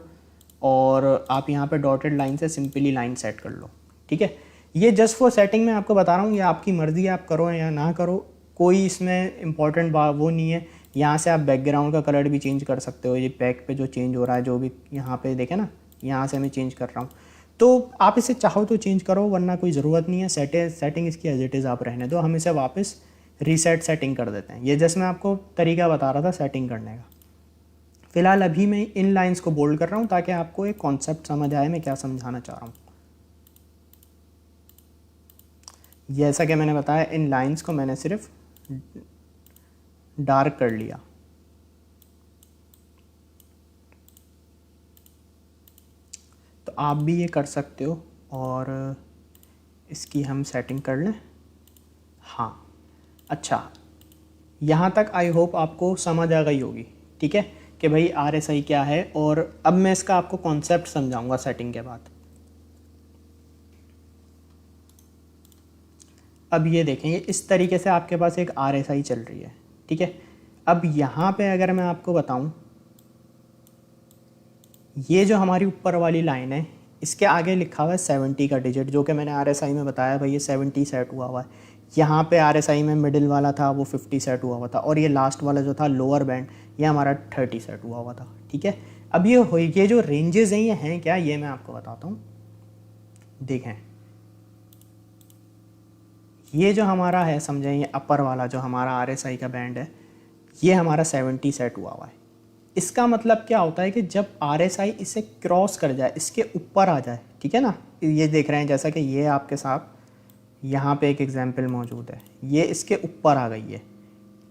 और आप यहाँ पे डॉटेड लाइन से सिंपली लाइन सेट कर लो, ठीक है। ये जस्ट फॉर सेटिंग मैं आपको बता रहा हूँ, ये आपकी मर्ज़ी है, आप करो या ना करो, कोई इसमें इंपॉर्टेंट वो नहीं है। यहाँ से आप बैकग्राउंड का कलर भी चेंज कर सकते हो। ये बैक पे जो चेंज हो रहा है, जो भी यहाँ पे देखें ना, यहाँ से मैं चेंज कर रहा हूँ, तो आप इसे चाहो तो चेंज करो, वरना कोई ज़रूरत नहीं है। सेटिंग इसकी एज इट इज़ आप रहने दो। हम इसे वापस रीसेट सेटिंग कर देते हैं। ये जैसे मैं आपको तरीका बता रहा था सेटिंग करने का। फ़िलहाल अभी मैं इन लाइंस को बोल्ड कर रहा हूँ ताकि आपको एक कॉन्सेप्ट समझ आए मैं क्या समझाना चाह रहा हूँ। जैसा कि मैंने बताया, इन लाइंस को मैंने सिर्फ डार्क कर लिया। तो आप भी ये कर सकते हो और इसकी हम सेटिंग कर लें। हाँ, अच्छा, यहाँ तक आई होप आपको समझ आ गई होगी, ठीक है, कि भाई RSI क्या है। और अब मैं इसका आपको कॉन्सेप्ट समझाऊंगा सेटिंग के बाद। अब ये देखें, ये इस तरीके से आपके पास एक RSI चल रही है, ठीक है। अब यहाँ पे अगर मैं आपको बताऊँ, ये जो हमारी ऊपर वाली लाइन है, इसके आगे लिखा हुआ है 70 का डिजिट, जो कि मैंने RSI में बताया भाई ये 70 सेट हुआ है। यहाँ पे RSI में मिडिल वाला था वो 50 सेट हुआ था, और ये लास्ट वाला जो था लोअर बैंड, ये हमारा 30 सेट हुआ था, ठीक है। अब ये जो रेंजेस हैं ये हैं क्या, ये मैं आपको बताता हूँ। देखें, ये जो हमारा है, समझें, ये अपर वाला जो हमारा RSI का बैंड है, ये हमारा 70 सेट हुआ है। इसका मतलब क्या होता है कि जब RSI इसे क्रॉस कर जाए, इसके ऊपर आ जाए, ठीक है ना, ये देख रहे हैं जैसा कि ये आपके साथ यहाँ पे एक एग्जांपल मौजूद है, ये इसके ऊपर आ गई है,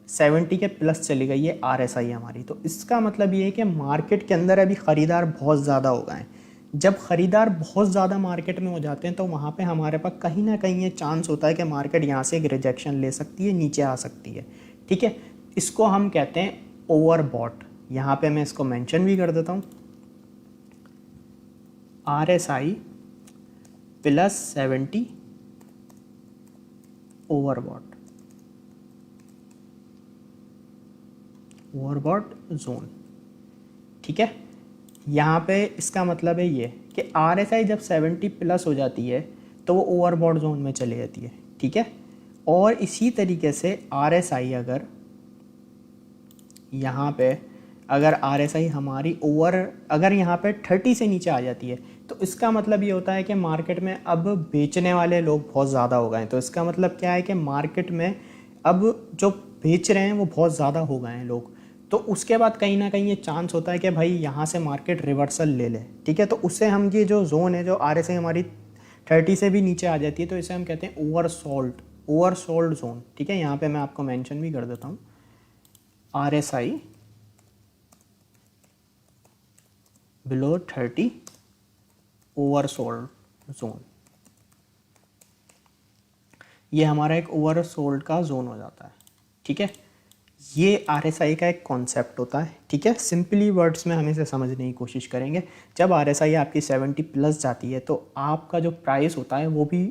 70 के प्लस चली गई है RSI हमारी। तो इसका मतलब ये है कि मार्केट के अंदर अभी ख़रीदार बहुत ज़्यादा हो गए हैं। जब ख़रीदार बहुत ज़्यादा मार्केट में हो जाते हैं तो वहाँ पे हमारे पास कहीं ना कहीं ये चांस होता है कि मार्केट यहाँ से एक रिजेक्शन ले सकती है, नीचे आ सकती है, ठीक है। इसको हम कहते हैं ओवरबॉट। यहाँ पे मैं इसको मेंशन भी कर देता हूँ, RSI प्लस 70 ओवरबॉट जोन, ठीक है। यहाँ पे इसका मतलब है ये कि RSI जब 70 प्लस हो जाती है तो वो ओवरबॉट जोन में चली जाती है, ठीक है। और इसी तरीके से RSI यहाँ पे अगर RSI हमारी अगर यहाँ पे 30 से नीचे आ जाती है तो इसका मतलब ये होता है कि मार्केट में अब बेचने वाले लोग बहुत ज़्यादा हो गए हैं। तो इसका मतलब क्या है कि मार्केट में अब जो बेच रहे हैं वो बहुत ज़्यादा हो गए हैं लोग। तो उसके बाद कहीं ना कहीं ये चांस होता है कि भाई यहाँ से मार्केट रिवर्सल ले ले, ठीक है। तो उससे हम ये जो जोन है, जो RSI हमारी 30 से भी नीचे आ जाती है, तो इसे हम कहते हैं ओवरसोल्ड जोन, ठीक है। यहाँ पे मैं आपको मेंशन भी कर देता हूँ, RSI बिलो 30 ओवरसोल्ड जोन। ये हमारा एक ओवरसोल्ड का जोन हो जाता है, ठीक है। ये RSI का एक कॉन्सेप्ट होता है, ठीक है। सिंपली वर्ड्स में हम इसे समझने की कोशिश करेंगे। जब RSI आपकी 70 प्लस जाती है तो आपका जो प्राइस होता है वो भी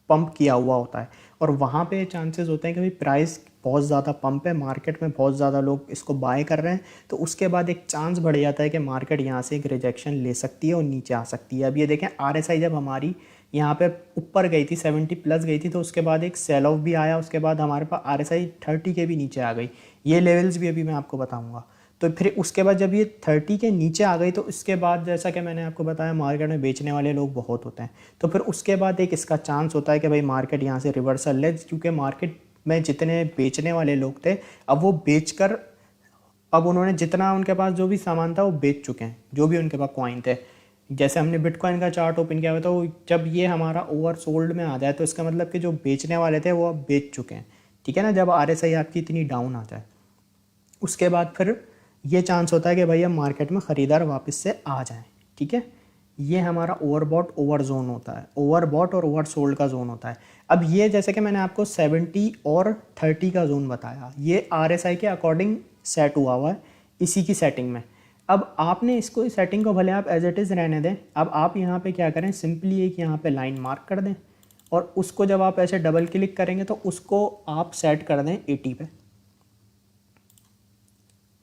पंप किया हुआ होता है, और वहाँ पे चांसेस होते हैं कि भाई प्राइस बहुत ज़्यादा पंप है, मार्केट में बहुत ज़्यादा लोग इसको बाय कर रहे हैं। तो उसके बाद एक चांस बढ़ जाता है कि मार्केट यहाँ से एक रिजेक्शन ले सकती है और नीचे आ सकती है। अब ये देखें, RSI जब हमारी यहाँ पे ऊपर गई थी, 70 प्लस गई थी, तो उसके बाद एक सेल ऑफ भी आया, उसके बाद हमारे पास RSI 30 के भी नीचे आ गई। ये लेवल्स भी अभी मैं आपको बताऊँगा। तो फिर उसके बाद जब ये 30 के नीचे आ गई तो इसके बाद जैसा कि मैंने आपको बताया मार्केट में बेचने वाले लोग बहुत होते हैं। तो फिर उसके बाद एक इसका चांस होता है कि भाई मार्केट यहाँ से रिवर्सल ले, क्योंकि मार्केट में जितने बेचने वाले लोग थे अब वो बेचकर, अब उन्होंने जितना उनके पास जो भी सामान था वो बेच चुके हैं, जो भी उनके पास कॉइन थे। जैसे हमने बिटकॉइन का चार्ट ओपन किया हुआ था, तो जब ये हमारा ओवरसोल्ड में आ जाए तो इसका मतलब कि जो बेचने वाले थे वो अब बेच चुके हैं, ठीक है ना। जब RSI आपकी इतनी डाउन आ जाए उसके बाद फिर ये चांस होता है कि भाई अब मार्केट में ख़रीदार वापस से आ जाएं, ठीक है। ये हमारा ओवरबॉट ओवर जोन होता है, ओवरबॉट और ओवरसोल्ड का जोन होता है। अब ये जैसे कि मैंने आपको 70 और 30 का जोन बताया, ये RSI के अकॉर्डिंग सेट हुआ है इसी की सेटिंग में। अब आपने इसको, इस सेटिंग को भले आप एज इट इज़ रहने दें। अब आप यहाँ पे क्या करें, सिंपली एक यहाँ पे लाइन मार्क कर दें, और उसको जब आप ऐसे डबल क्लिक करेंगे तो उसको आप सेट कर दें 80 पे,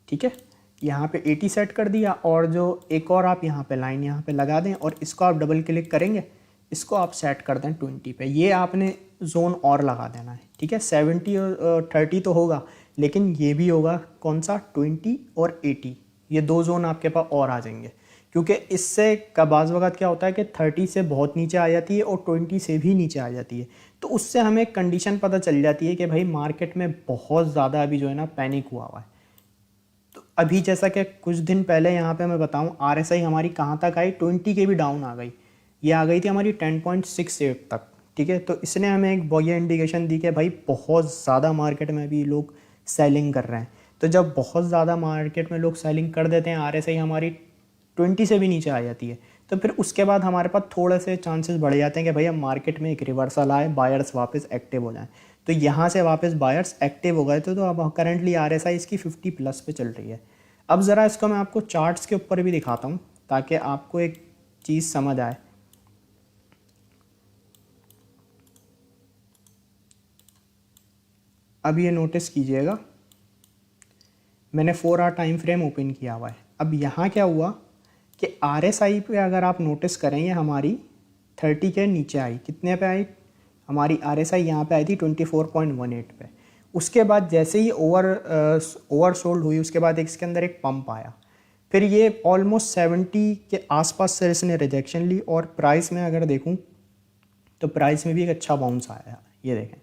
ठीक है। यहाँ पे 80 सेट कर दिया, और जो एक और आप यहाँ पे लाइन यहाँ पे लगा दें और इसको आप डबल क्लिक करेंगे, इसको आप सेट कर दें 20 पे। ये आपने जोन और लगा देना है, ठीक है। 70 और 30 तो होगा, लेकिन ये भी होगा कौन सा, 20 और 80, ये दो जोन आपके पास और आ जाएंगे। क्योंकि इससे का बाज़ वक़्त क्या होता है कि 30 से बहुत नीचे आ जाती है और 20 से भी नीचे आ जाती है। तो उससे हमें एक कंडीशन पता चल जाती है कि भाई मार्केट में बहुत ज़्यादा अभी जो है ना पैनिक हुआ है। तो अभी जैसा कि कुछ दिन पहले यहाँ पे मैं बताऊँ, RSI हमारी कहाँ तक आई, 20 के भी डाउन आ गई। ये आ गई थी हमारी 10.68 तक। ठीक है, तो इसने हमें एक ये इंडिकेशन दी कि भाई बहुत ज़्यादा मार्केट में अभी लोग सेलिंग कर रहे हैं। तो जब बहुत ज़्यादा मार्केट में लोग सेलिंग कर देते हैं, RSI हमारी 20 से भी नीचे आ जाती है, तो फिर उसके बाद हमारे पास थोड़े से चांसेस बढ़ जाते हैं कि भैया मार्केट में एक रिवर्सल आए, बायर्स वापस एक्टिव हो जाएं। तो यहाँ से वापस बायर्स एक्टिव हो गए थे, तो अब करंटली RSI इसकी 50 प्लस पे चल रही है। अब ज़रा इसको मैं आपको चार्ट्स के ऊपर भी दिखाता हूँ ताकि आपको एक चीज़ समझ आए। अब ये नोटिस कीजिएगा, मैंने 4 आवर टाइम फ्रेम ओपन किया हुआ है। अब यहाँ क्या हुआ कि RSI पे अगर आप नोटिस करें, ये हमारी 30 के नीचे आई। कितने पे आई हमारी RSI? यहाँ पे आई थी 24.18 पे। उसके बाद जैसे ही ओवर सोल्ड हुई, उसके बाद इसके अंदर एक पंप आया, फिर ये ऑलमोस्ट 70 के आसपास से इसने रिजेक्शन ली। और प्राइस में अगर देखूँ तो प्राइस में भी एक अच्छा बाउंस आया। ये देखें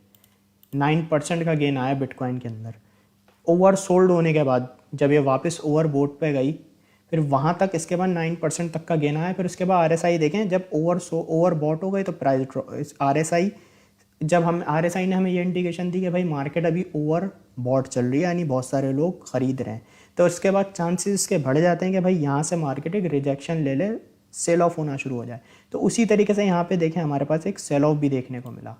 9% का गेन आया बिटकॉइन के अंदर। ओवर सोल्ड होने के बाद जब ये वापस ओवर बोट पे गई, फिर वहाँ तक इसके बाद 9% तक का गेन आया। फिर उसके बाद RSI देखें, जब ओवर बॉट हो गई तो प्राइस RSI, जब हम RSI ने हमें ये इंडिकेशन दी कि भाई मार्केट अभी ओवर बॉट चल रही है, यानी बहुत सारे लोग ख़रीद रहे हैं। तो उसके बाद चांसेस इसके बढ़ जाते हैं कि भाई यहाँ से मार्केट एक रिजेक्शन ले ले, सेल ऑफ होना शुरू हो जाए। तो उसी तरीके से यहाँ पे देखें हमारे पास एक सेल ऑफ भी देखने को मिला।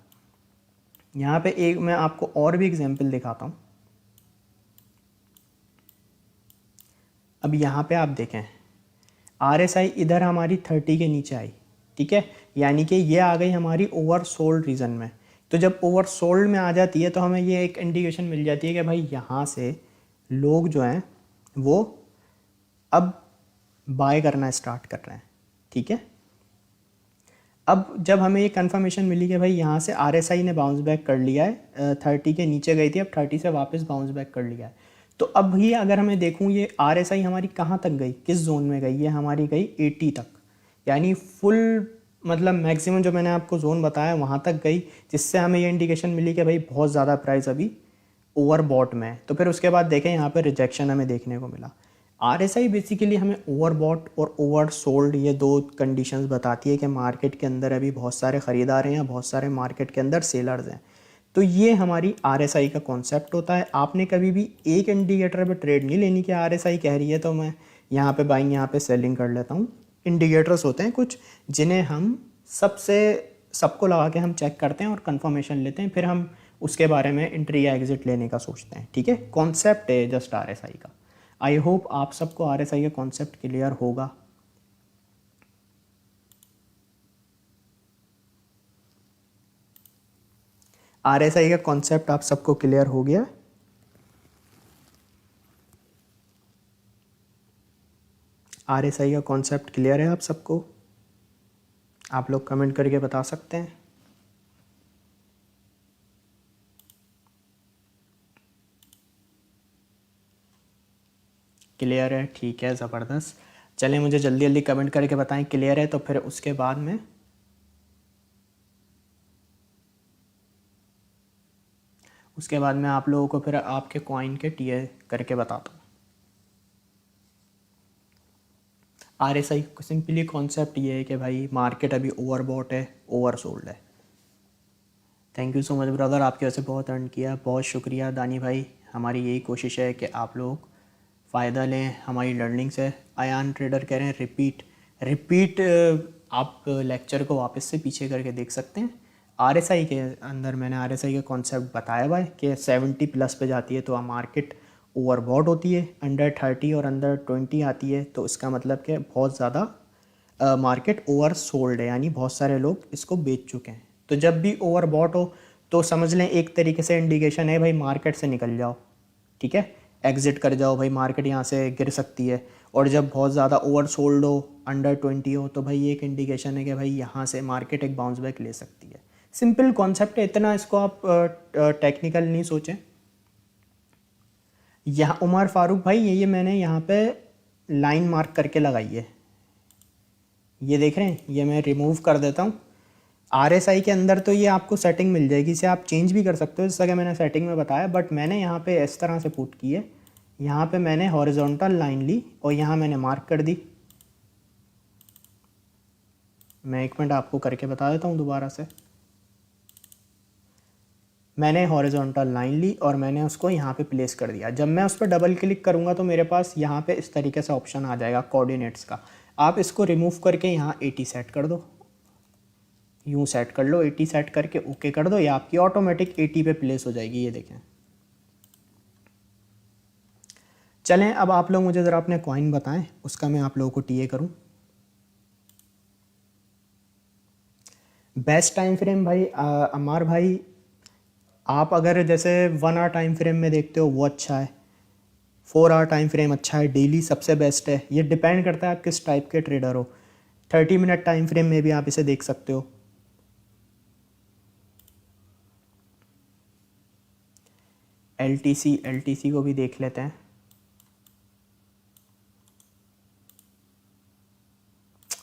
यहाँ पे एक मैं आपको और भी एग्जांपल दिखाता हूँ। अब यहाँ पे आप देखें RSI इधर हमारी 30 के नीचे आई। ठीक है, यानी कि ये आ गई हमारी ओवर सोल्ड रीजन में। तो जब ओवर सोल्ड में आ जाती है तो हमें ये एक इंडिकेशन मिल जाती है कि भाई यहाँ से लोग जो हैं वो अब बाय करना स्टार्ट कर रहे हैं। ठीक है, अब जब हमें ये कंफर्मेशन मिली कि भाई यहाँ से RSI ने बाउंस बैक कर लिया है, 30 के नीचे गई थी, अब 30 से वापस बाउंस बैक कर लिया है। तो अब ये अगर हमें देखूँ, ये RSI हमारी कहाँ तक गई, किस जोन में गई? ये हमारी गई 80 तक, यानी फुल मतलब मैक्सिमम जो मैंने आपको जोन बताया वहाँ तक गई, जिससे हमें ये इंडिकेशन मिली कि भाई बहुत ज़्यादा प्राइस अभी ओवर बॉट में है। तो फिर उसके बाद देखें यहाँ पे रिजेक्शन हमें देखने को मिला। RSI बेसिकली हमें ओवर बॉट और ओवर सोल्ड ये दो कंडीशंस बताती है कि मार्केट के अंदर अभी बहुत सारे ख़रीदार हैं या बहुत सारे मार्केट के अंदर सेलर्स हैं। तो ये हमारी RSI का कॉन्सेप्ट होता है। आपने कभी भी एक इंडिकेटर पे ट्रेड नहीं लेनी कि RSI कह रही है तो मैं यहाँ पे बाइंग यहाँ पे सेलिंग कर लेता हूँ। इंडिकेटर्स होते हैं कुछ जिन्हें हम सबको लगा के हम चेक करते हैं और कंफर्मेशन लेते हैं, फिर हम उसके बारे में एंट्री या एग्जिट लेने का सोचते हैं। ठीक है, कॉन्सेप्ट है जस्ट RSI का। आई होप आप सबको RSI का कॉन्सेप्ट क्लियर होगा। RSI का कॉन्सेप्ट आप सबको क्लियर हो गया? RSI का कॉन्सेप्ट क्लियर है आप सबको? आप लोग कमेंट करके बता सकते हैं। क्लियर है, ठीक है, ज़बरदस्त। चलें मुझे जल्दी जल्दी कमेंट करके बताएं क्लियर है, तो फिर उसके बाद में आप लोगों को फिर आपके कॉइन के टीए करके बताता हूँ। RSI सिंपली कॉन्सेप्ट ये है कि भाई मार्केट अभी ओवरबॉट है, ओवर सोल्ड है। Thank you so much brother, आपकी वजह से बहुत अर्न किया, बहुत शुक्रिया दानी भाई। हमारी यही कोशिश है कि आप लोग फ़ायदा लें हमारी लर्निंग से। आयान ट्रेडर कह रहे हैं रिपीट आप लेक्चर को वापस से पीछे करके देख सकते हैं। RSI के अंदर मैंने RSI का कॉन्सेप्ट बताया हुआ है कि 70 प्लस पे जाती है तो मार्केट ओवरबॉट होती है, अंडर 30 और अंडर 20 आती है तो इसका मतलब कि बहुत ज़्यादा मार्केट ओवर सोल्ड है, यानी बहुत सारे लोग इसको बेच चुके हैं। तो जब भी ओवरबॉट हो तो समझ लें एक तरीके से इंडिकेशन है भाई मार्केट से निकल जाओ। ठीक है, एग्ज़िट कर जाओ भाई, मार्केट यहाँ से गिर सकती है। और जब बहुत ज़्यादा ओवर सोल्ड हो, अंडर 20 हो, तो भाई ये एक इंडिकेशन है कि भाई यहाँ से मार्केट एक बाउंस बैक ले सकती है। सिंपल कॉन्सेप्ट है, इतना इसको आप टेक्निकल नहीं सोचें। यहाँ उमर फारूक भाई ये मैंने यहाँ पे लाइन मार्क करके लगाई है, ये देख रहे हैं, ये मैं रिमूव कर देता हूँ। RSI के अंदर तो ये आपको सेटिंग मिल जाएगी, इसे आप चेंज भी कर सकते हो जैसा कि मैंने सेटिंग में बताया, बट मैंने यहाँ पे इस तरह से पुट की है। यहाँ पे मैंने हॉरिजॉन्टल लाइन ली और यहाँ मैंने मार्क कर दी। मैं 1 मिनट आपको करके बता देता हूँ दोबारा से। मैंने हॉरिजॉन्टल लाइन ली और मैंने उसको यहाँ पे प्लेस कर दिया। जब मैं उस पर डबल क्लिक करूँगा तो मेरे पास यहाँ पे इस तरीके से ऑप्शन आ जाएगा कोऑर्डिनेट्स का। आप इसको रिमूव करके यहाँ 80 सेट कर दो, यूँ सेट कर लो, 80 सेट करके ओके कर दो, ये आपकी ऑटोमेटिक 80 पे प्लेस हो जाएगी। ये देखें। चलें अब आप लोग मुझे ज़रा अपने कॉइन बताएं, उसका मैं आप लोगों को टीए करूं। बेस्ट टाइम फ्रेम भाई अमार भाई, आप अगर जैसे 1 आवर टाइम फ्रेम में देखते हो वो अच्छा है, 4 आवर टाइम फ्रेम अच्छा है, डेली सबसे बेस्ट है। ये डिपेंड करता है आप किस टाइप के ट्रेडर हो। 30 मिनट टाइम फ्रेम में भी आप इसे देख सकते हो। LTC को भी देख लेते हैं।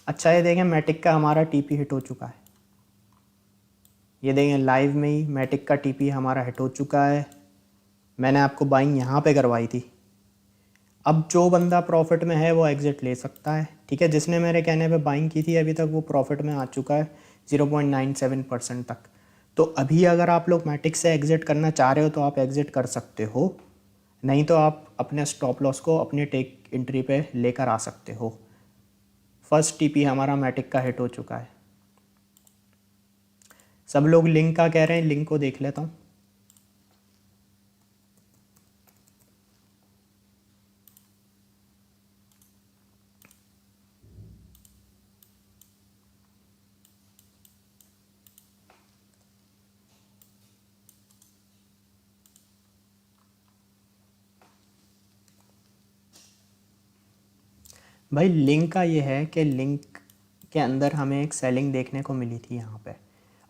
अच्छा ये देखें, मैटिक का हमारा TP हिट हो चुका है। ये देखें लाइव में ही मैटिक का TP हमारा हिट हो चुका है। मैंने आपको बाइंग यहाँ पे करवाई थी। अब जो बंदा प्रॉफिट में है वो एग्ज़िट ले सकता है, ठीक है। जिसने मेरे कहने पे बाइंग की थी अभी तक वो प्रॉफिट में आ चुका है 0.97% तक। तो अभी अगर आप लोग मैटिक से एग्ज़िट करना चाह रहे हो तो आप एग्ज़िट कर सकते हो, नहीं तो आप अपने स्टॉप लॉस को अपने टेक एंट्री पे लेकर आ सकते हो। फर्स्ट TP हमारा मैटिक का हिट हो चुका है। सब लोग लिंक का कह रहे हैं, लिंक को देख लेता हूँ। भाई लिंक का ये है कि लिंक के अंदर हमें एक सेलिंग देखने को मिली थी यहाँ पे,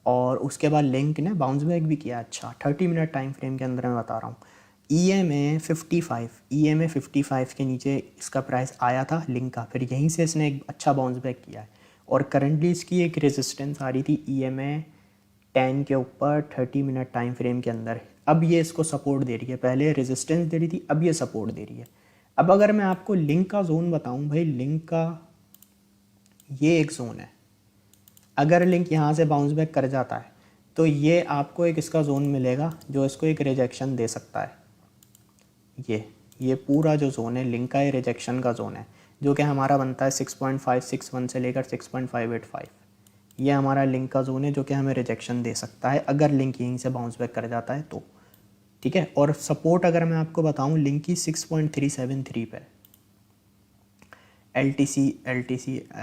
और उसके बाद लिंक ने बाउंस बैक भी किया। अच्छा 30 मिनट टाइम फ्रेम के अंदर मैं बता रहा हूँ। EMA 55 के नीचे इसका प्राइस आया था लिंक का, फिर यहीं से इसने एक अच्छा बाउंस बैक किया है। और करंटली इसकी एक रेजिस्टेंस आ रही थी EMA 10 के ऊपर 30 मिनट टाइम फ्रेम के अंदर। अब ये इसको सपोर्ट दे रही है, पहले रेजिस्टेंस दे रही थी, अब ये सपोर्ट दे रही है। अब अगर मैं आपको लिंक का जोन बताऊं भाई, लिंक का ये एक जोन है। अगर लिंक यहाँ से बाउंस बैक कर जाता है तो ये आपको एक इसका जोन मिलेगा जो इसको एक रिजेक्शन दे सकता है। ये पूरा जो जोन है लिंक का, ये रिजेक्शन का जोन है, जो कि हमारा बनता है 6.561 से लेकर 6.585। ये हमारा लिंक का जोन है जो कि हमें रिजेक्शन दे सकता है अगर लिंक यहीं से बाउंस बैक कर जाता है तो, ठीक है। और सपोर्ट अगर मैं आपको बताऊं लिंक की 6.373 पे। LTC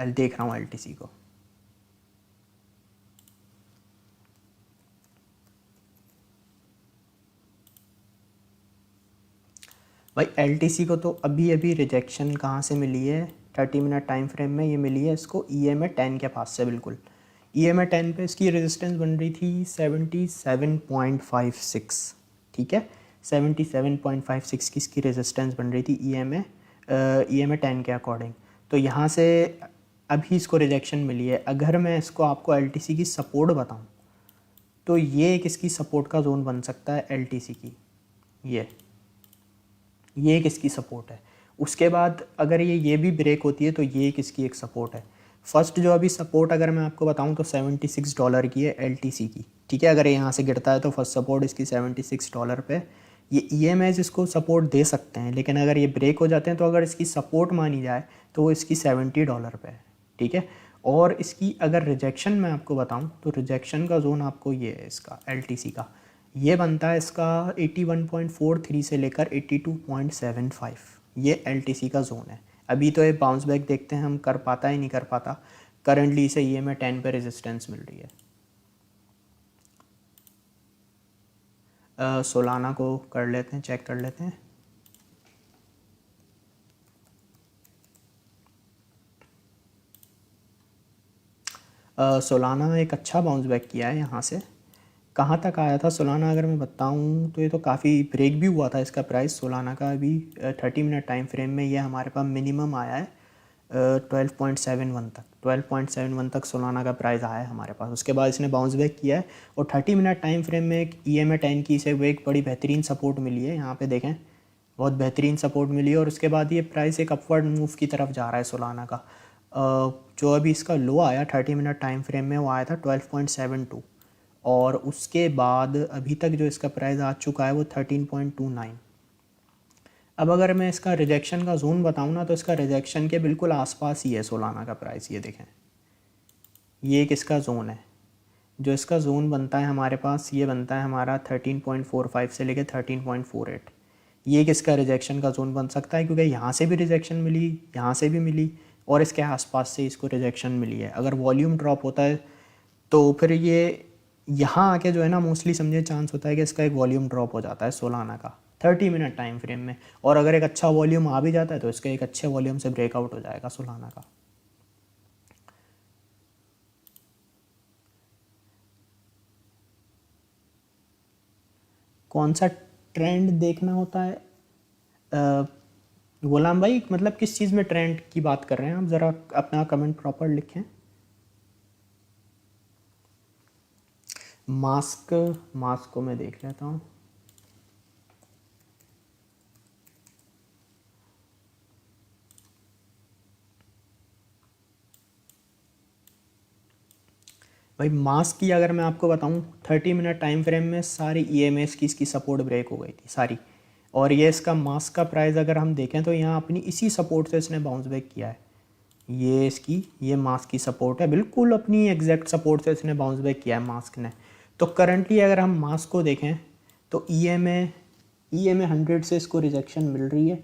देख रहा हूँ LTC को। भाई LTC को तो अभी अभी रिजेक्शन कहाँ से मिली है, 30 मिनट टाइम फ्रेम में ये मिली है इसको EMA 10 के पास से। बिल्कुल EMA 10 पे इसकी रेजिस्टेंस बन रही थी 77.56, ठीक है। 77.56 की इसकी रेजिस्टेंस बन रही थी EMA 10 के अकॉर्डिंग। तो यहाँ से अभी इसको रिजेक्शन मिली है। अगर मैं इसको आपको LTC की सपोर्ट बताऊँ तो ये एक इसकी सपोर्ट का जोन बन सकता है LTC की। ये एक इसकी सपोर्ट है। उसके बाद अगर ये भी ब्रेक होती है तो ये एक इसकी एक सपोर्ट है। फर्स्ट जो अभी सपोर्ट अगर मैं आपको बताऊं तो $76 की है LTC की, ठीक है। अगर यहाँ से गिरता है तो फर्स्ट सपोर्ट इसकी $76 पे। ये EMAs इसको सपोर्ट दे सकते हैं, लेकिन अगर ये ब्रेक हो जाते हैं तो अगर इसकी सपोर्ट मानी जाए तो वो इसकी $70 पे है, ठीक है। और इसकी अगर रिजेक्शन मैं आपको बताऊं तो रिजेक्शन का जोन आपको ये है इसका LTC का, ये बनता है इसका 81.43 से लेकर 82.75। ये LTC का जोन है। अभी तो ये बाउंस बैक देखते हैं हम कर पाता ही नहीं कर पाता। करंटली इसे EMA 10 पे रेजिस्टेंस मिल रही है। सोलाना को कर लेते हैं, चेक कर लेते हैं। सोलाना एक अच्छा बाउंस बैक किया है यहाँ से। कहाँ तक आया था सोलाना अगर मैं बताऊँ तो ये तो काफ़ी ब्रेक भी हुआ था इसका प्राइस सोलाना का। अभी 30 मिनट टाइम फ्रेम में ये हमारे पास मिनिमम आया है 12.71 तक, 12.71 तक सोलाना का प्राइस आया है हमारे पास। उसके बाद इसने बाउंस बैक किया है और 30 मिनट टाइम फ्रेम में एक EMA 10 की से वो एक बड़ी बेहतरीन सपोर्ट मिली है। यहाँ पे देखें बहुत बेहतरीन सपोर्ट मिली है और उसके बाद ये प्राइस एक अपवर्ड मूव की तरफ जा रहा है सोलाना का। जो अभी इसका लो आया 30 मिनट टाइम फ्रेम में वो आया था 12.72 और उसके बाद अभी तक जो इसका प्राइस आ चुका है वो 13.29। अब अगर मैं इसका रिजेक्शन का जोन बताऊँ ना तो इसका रिजेक्शन के बिल्कुल आसपास ही है सोलाना का प्राइस। ये देखें ये एक इसका जोन है, जो इसका जोन बनता है हमारे पास ये बनता है हमारा 13.45 से लेके 13.48। ये एक इसका रिजेक्शन का जोन बन सकता है क्योंकि यहाँ से भी रिजेक्शन मिली, यहाँ से भी मिली और इसके आसपास से इसको रिजेक्शन मिली है। अगर वॉल्यूम ड्रॉप होता है तो फिर ये यहाँ आके जो है ना मोस्टली समझे चांस होता है कि इसका एक वॉल्यूम ड्रॉप हो जाता है सोलाना का 30 मिनट टाइम फ्रेम में, और अगर एक अच्छा वॉल्यूम आ भी जाता है तो इसका एक अच्छे वॉल्यूम से ब्रेकआउट हो जाएगा सोलाना का। कौन सा ट्रेंड देखना होता है गुलाम भाई, मतलब किस चीज़ में ट्रेंड की बात कर रहे हैं आप? ज़रा अपना कमेंट प्रॉपर लिखें। मास्क मास्क को मैं देख लेता हूँ। भाई मास्क की अगर मैं आपको बताऊं 30 मिनट टाइम फ्रेम में सारी EMAs की इसकी सपोर्ट ब्रेक हो गई थी सारी, और ये इसका मास्क का प्राइस अगर हम देखें तो यहाँ अपनी इसी सपोर्ट से इसने बाउंस बैक किया है। ये इसकी ये मास्क की सपोर्ट है, बिल्कुल अपनी एग्जैक्ट सपोर्ट से इसने बाउंस बैक किया है मास्क ने। तो करंटली अगर हम मास्क को देखें तो EMA 100 से इसको रिजेक्शन मिल रही है।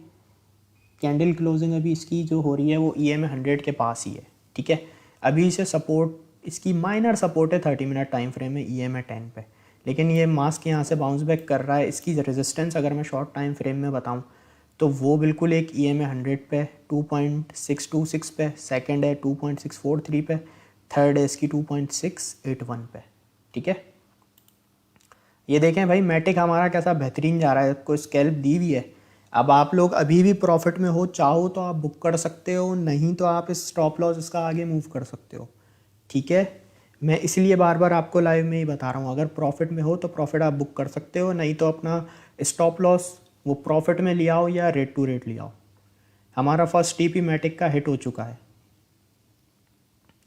कैंडल क्लोजिंग अभी इसकी जो हो रही है वो EMA 100 के पास ही है, ठीक है। अभी इसे सपोर्ट इसकी माइनर सपोर्ट है 30 मिनट टाइम फ्रेम में EMA 10 पे, लेकिन ये मास्क यहाँ से बाउंस बैक कर रहा है। इसकी रेजिस्टेंस अगर मैं शॉर्ट टाइम फ्रेम में बताऊँ तो वो बिल्कुल एक EMA 100 पे 2.626 पे, सेकंड है 2.643 पे, थर्ड है इसकी 2.681 पे, ठीक है। ये देखें भाई मैटिक हमारा कैसा बेहतरीन जा रहा है, कोई स्कैल्प दी हुई है। अब आप लोग अभी भी प्रॉफिट में हो, चाहो तो आप बुक कर सकते हो, नहीं तो आप इस स्टॉप लॉस इसका आगे मूव कर सकते हो, ठीक है। मैं इसलिए बार बार आपको लाइव में ही बता रहा हूँ, अगर प्रॉफिट में हो तो प्रॉफिट आप बुक कर सकते हो, नहीं तो अपना स्टॉप लॉस वो प्रॉफिट में लिया हो या रेट टू रेट लिया हो। हमारा फर्स्ट TP मैटिक का हिट हो चुका है।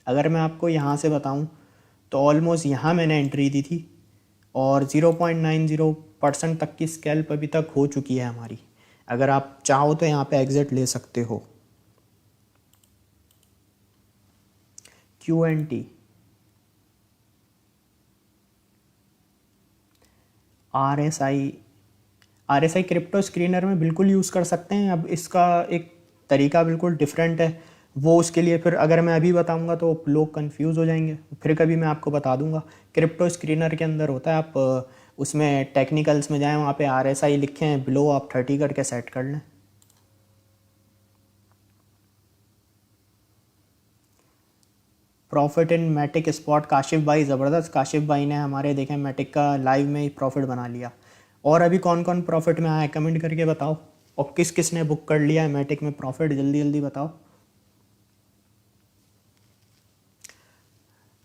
अगर मैं आपको यहाँ से बताऊँ तो ऑलमोस्ट यहाँ मैंने एंट्री दी थी और 0.90% तक की स्कैल्प अभी तक हो चुकी है हमारी। अगर आप चाहो तो यहाँ पे एग्जिट ले सकते हो। QNT RSI क्रिप्टो स्क्रीनर में बिल्कुल यूज़ कर सकते हैं। अब इसका एक तरीका बिल्कुल डिफरेंट है, वो उसके लिए फिर अगर मैं अभी बताऊंगा तो लोग कंफ्यूज हो जाएंगे, फिर कभी मैं आपको बता दूंगा। क्रिप्टो स्क्रीनर के अंदर होता है, आप उसमें टेक्निकल्स में जाएं, वहाँ पे RSI लिखे हैं बिलो, आप 30 करके सेट कर लें। Profit in matic spot Kashif भाई, ज़बरदस्त। काशिफ भाई ने हमारे देखें मैटिक का लाइव में ही प्रॉफिट बना लिया। और अभी कौन कौन प्रॉफिट में आया है कमेंट करके बताओ, और किस किस ने बुक कर लिया है मैटिक में प्रॉफिट, जल्दी जल्दी बताओ।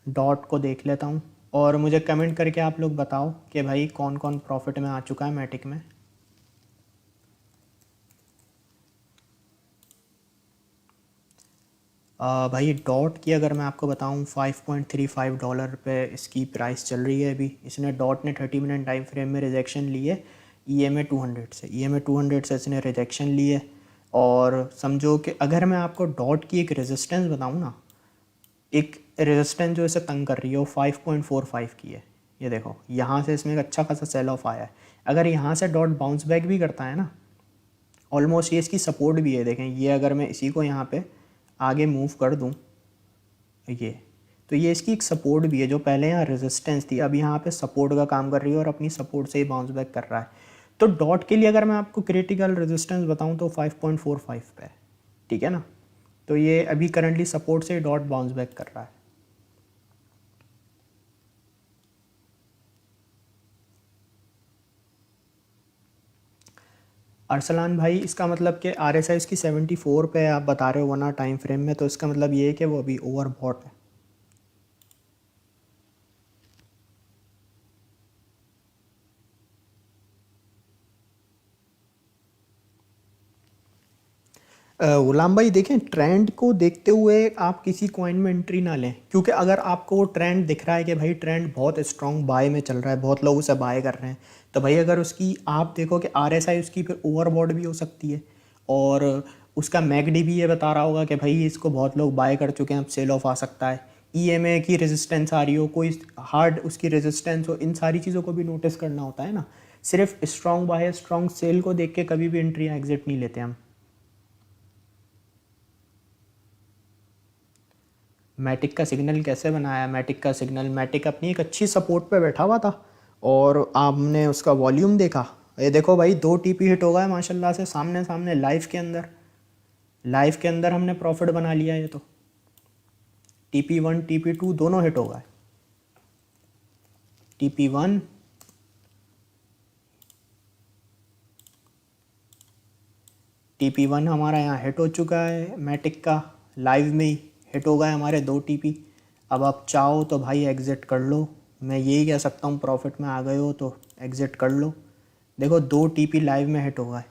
डॉट को देख लेता हूँ और मुझे कमेंट करके आप लोग बताओ कि भाई कौन कौन प्रॉफिट में आ चुका है मैटिक में। भाई डॉट की अगर मैं आपको बताऊं $5.35 पे इसकी प्राइस चल रही है अभी। इसने डॉट ने 30 मिनट टाइम फ्रेम में रिजेक्शन ली है EMA 200 से, EMA 200 से इसने रिजेक्शन ली है। और समझो कि अगर मैं आपको डॉट की एक रेजिस्टेंस बताऊं ना, एक रेजिस्टेंस जो इसे तंग कर रही है वो 5.45 की है। ये देखो यहाँ से इसमें एक अच्छा खासा सेल ऑफ आया है। अगर यहाँ से डॉट बाउंस बैक भी करता है ना, ऑलमोस्ट ये इसकी सपोर्ट भी है। देखें ये अगर मैं इसी को यहाँ पे आगे मूव कर दूँ ये, तो ये इसकी एक सपोर्ट भी है, जो पहले यहाँ रेजिस्टेंस थी अब यहाँ पे सपोर्ट का काम कर रही है और अपनी सपोर्ट से ही बाउंस बैक कर रहा है। तो डॉट के लिए अगर मैं आपको क्रिटिकल रेजिस्टेंस बताऊँ तो 5.45 पे है, ठीक है ना। तो ये अभी करंटली सपोर्ट से डॉट बाउंस बैक कर रहा है। अरसलान भाई, इसका मतलब कि RSI इसकी 74 पे आप बता रहे हो 1 आवर टाइम फ्रेम में, तो इसका मतलब ये है कि वो अभी ओवरबॉट है। गुलाम भाई देखें, ट्रेंड को देखते हुए आप किसी कॉइन में एंट्री ना लें, क्योंकि अगर आपको वो ट्रेंड दिख रहा है कि भाई ट्रेंड बहुत स्ट्रॉन्ग बाय में चल रहा है, बहुत लोग उसे बाय कर रहे हैं, तो भाई अगर उसकी आप देखो कि RSI उसकी फिर ओवरबॉट भी हो सकती है, और उसका मैकडी भी ये बता रहा होगा कि भाई इसको बहुत लोग बाय कर चुके हैं, अब सेल ऑफ आ सकता है, EMA की रेजिस्टेंस आ रही हो, कोई हार्ड उसकी रेजिस्टेंस हो, इन सारी चीज़ों को भी नोटिस करना होता है ना। सिर्फ स्ट्रॉन्ग बाय स्ट्रॉन्ग सेल को देख के कभी भी एंट्री या एग्जिट नहीं लेते हम। मैटिक का सिग्नल कैसे बनाया? मैटिक का सिग्नल, मैटिक अपनी एक अच्छी सपोर्ट पे बैठा हुआ था और आपने उसका वॉल्यूम देखा, ये देखो भाई 2 TP हिट हो गए माशाल्लाह से, सामने सामने लाइव के अंदर हमने प्रॉफिट बना लिया। ये तो TP1 TP2 दोनों हिट हो गए। TP1 TP1 हमारा यहाँ हिट हो चुका है, मैटिक का लाइव में ही हिट हो गए हमारे 2 TP। अब आप चाहो तो भाई एग्ज़िट कर लो, मैं यही कह सकता हूँ, प्रॉफिट में आ गए हो तो एग्ज़िट कर लो। देखो 2 TP लाइव में हिट हो गए,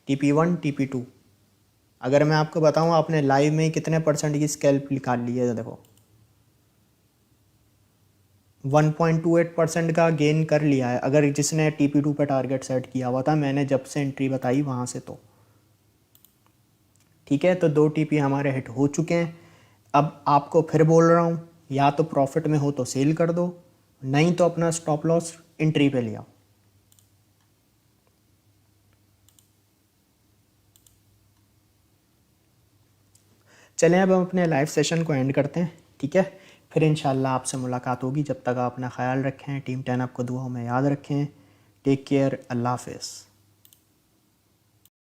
TP1 TP2। अगर मैं आपको बताऊँ आपने लाइव में ही कितने % की स्कैल्प निकाल ली है, देखो 1.28% का गेन कर लिया है, अगर जिसने TP2 पे टारगेट सेट किया हुआ था मैंने जब से एंट्री बताई वहाँ से। तो ठीक है, तो 2 TP हमारे हिट हो चुके हैं। अब आपको फिर बोल रहा हूँ, या तो प्रॉफिट में हो तो सेल कर दो, नहीं तो अपना स्टॉप लॉस एंट्री पे ले आओ। चलें अब हम अपने लाइव सेशन को एंड करते हैं, ठीक है। फिर इंशाल्लाह आपसे मुलाकात होगी। जब तक आप अपना ख्याल रखें, टीम 10 आपको दुआओं में याद रखें। टेक केयर, अल्लाह हाफ़िज़।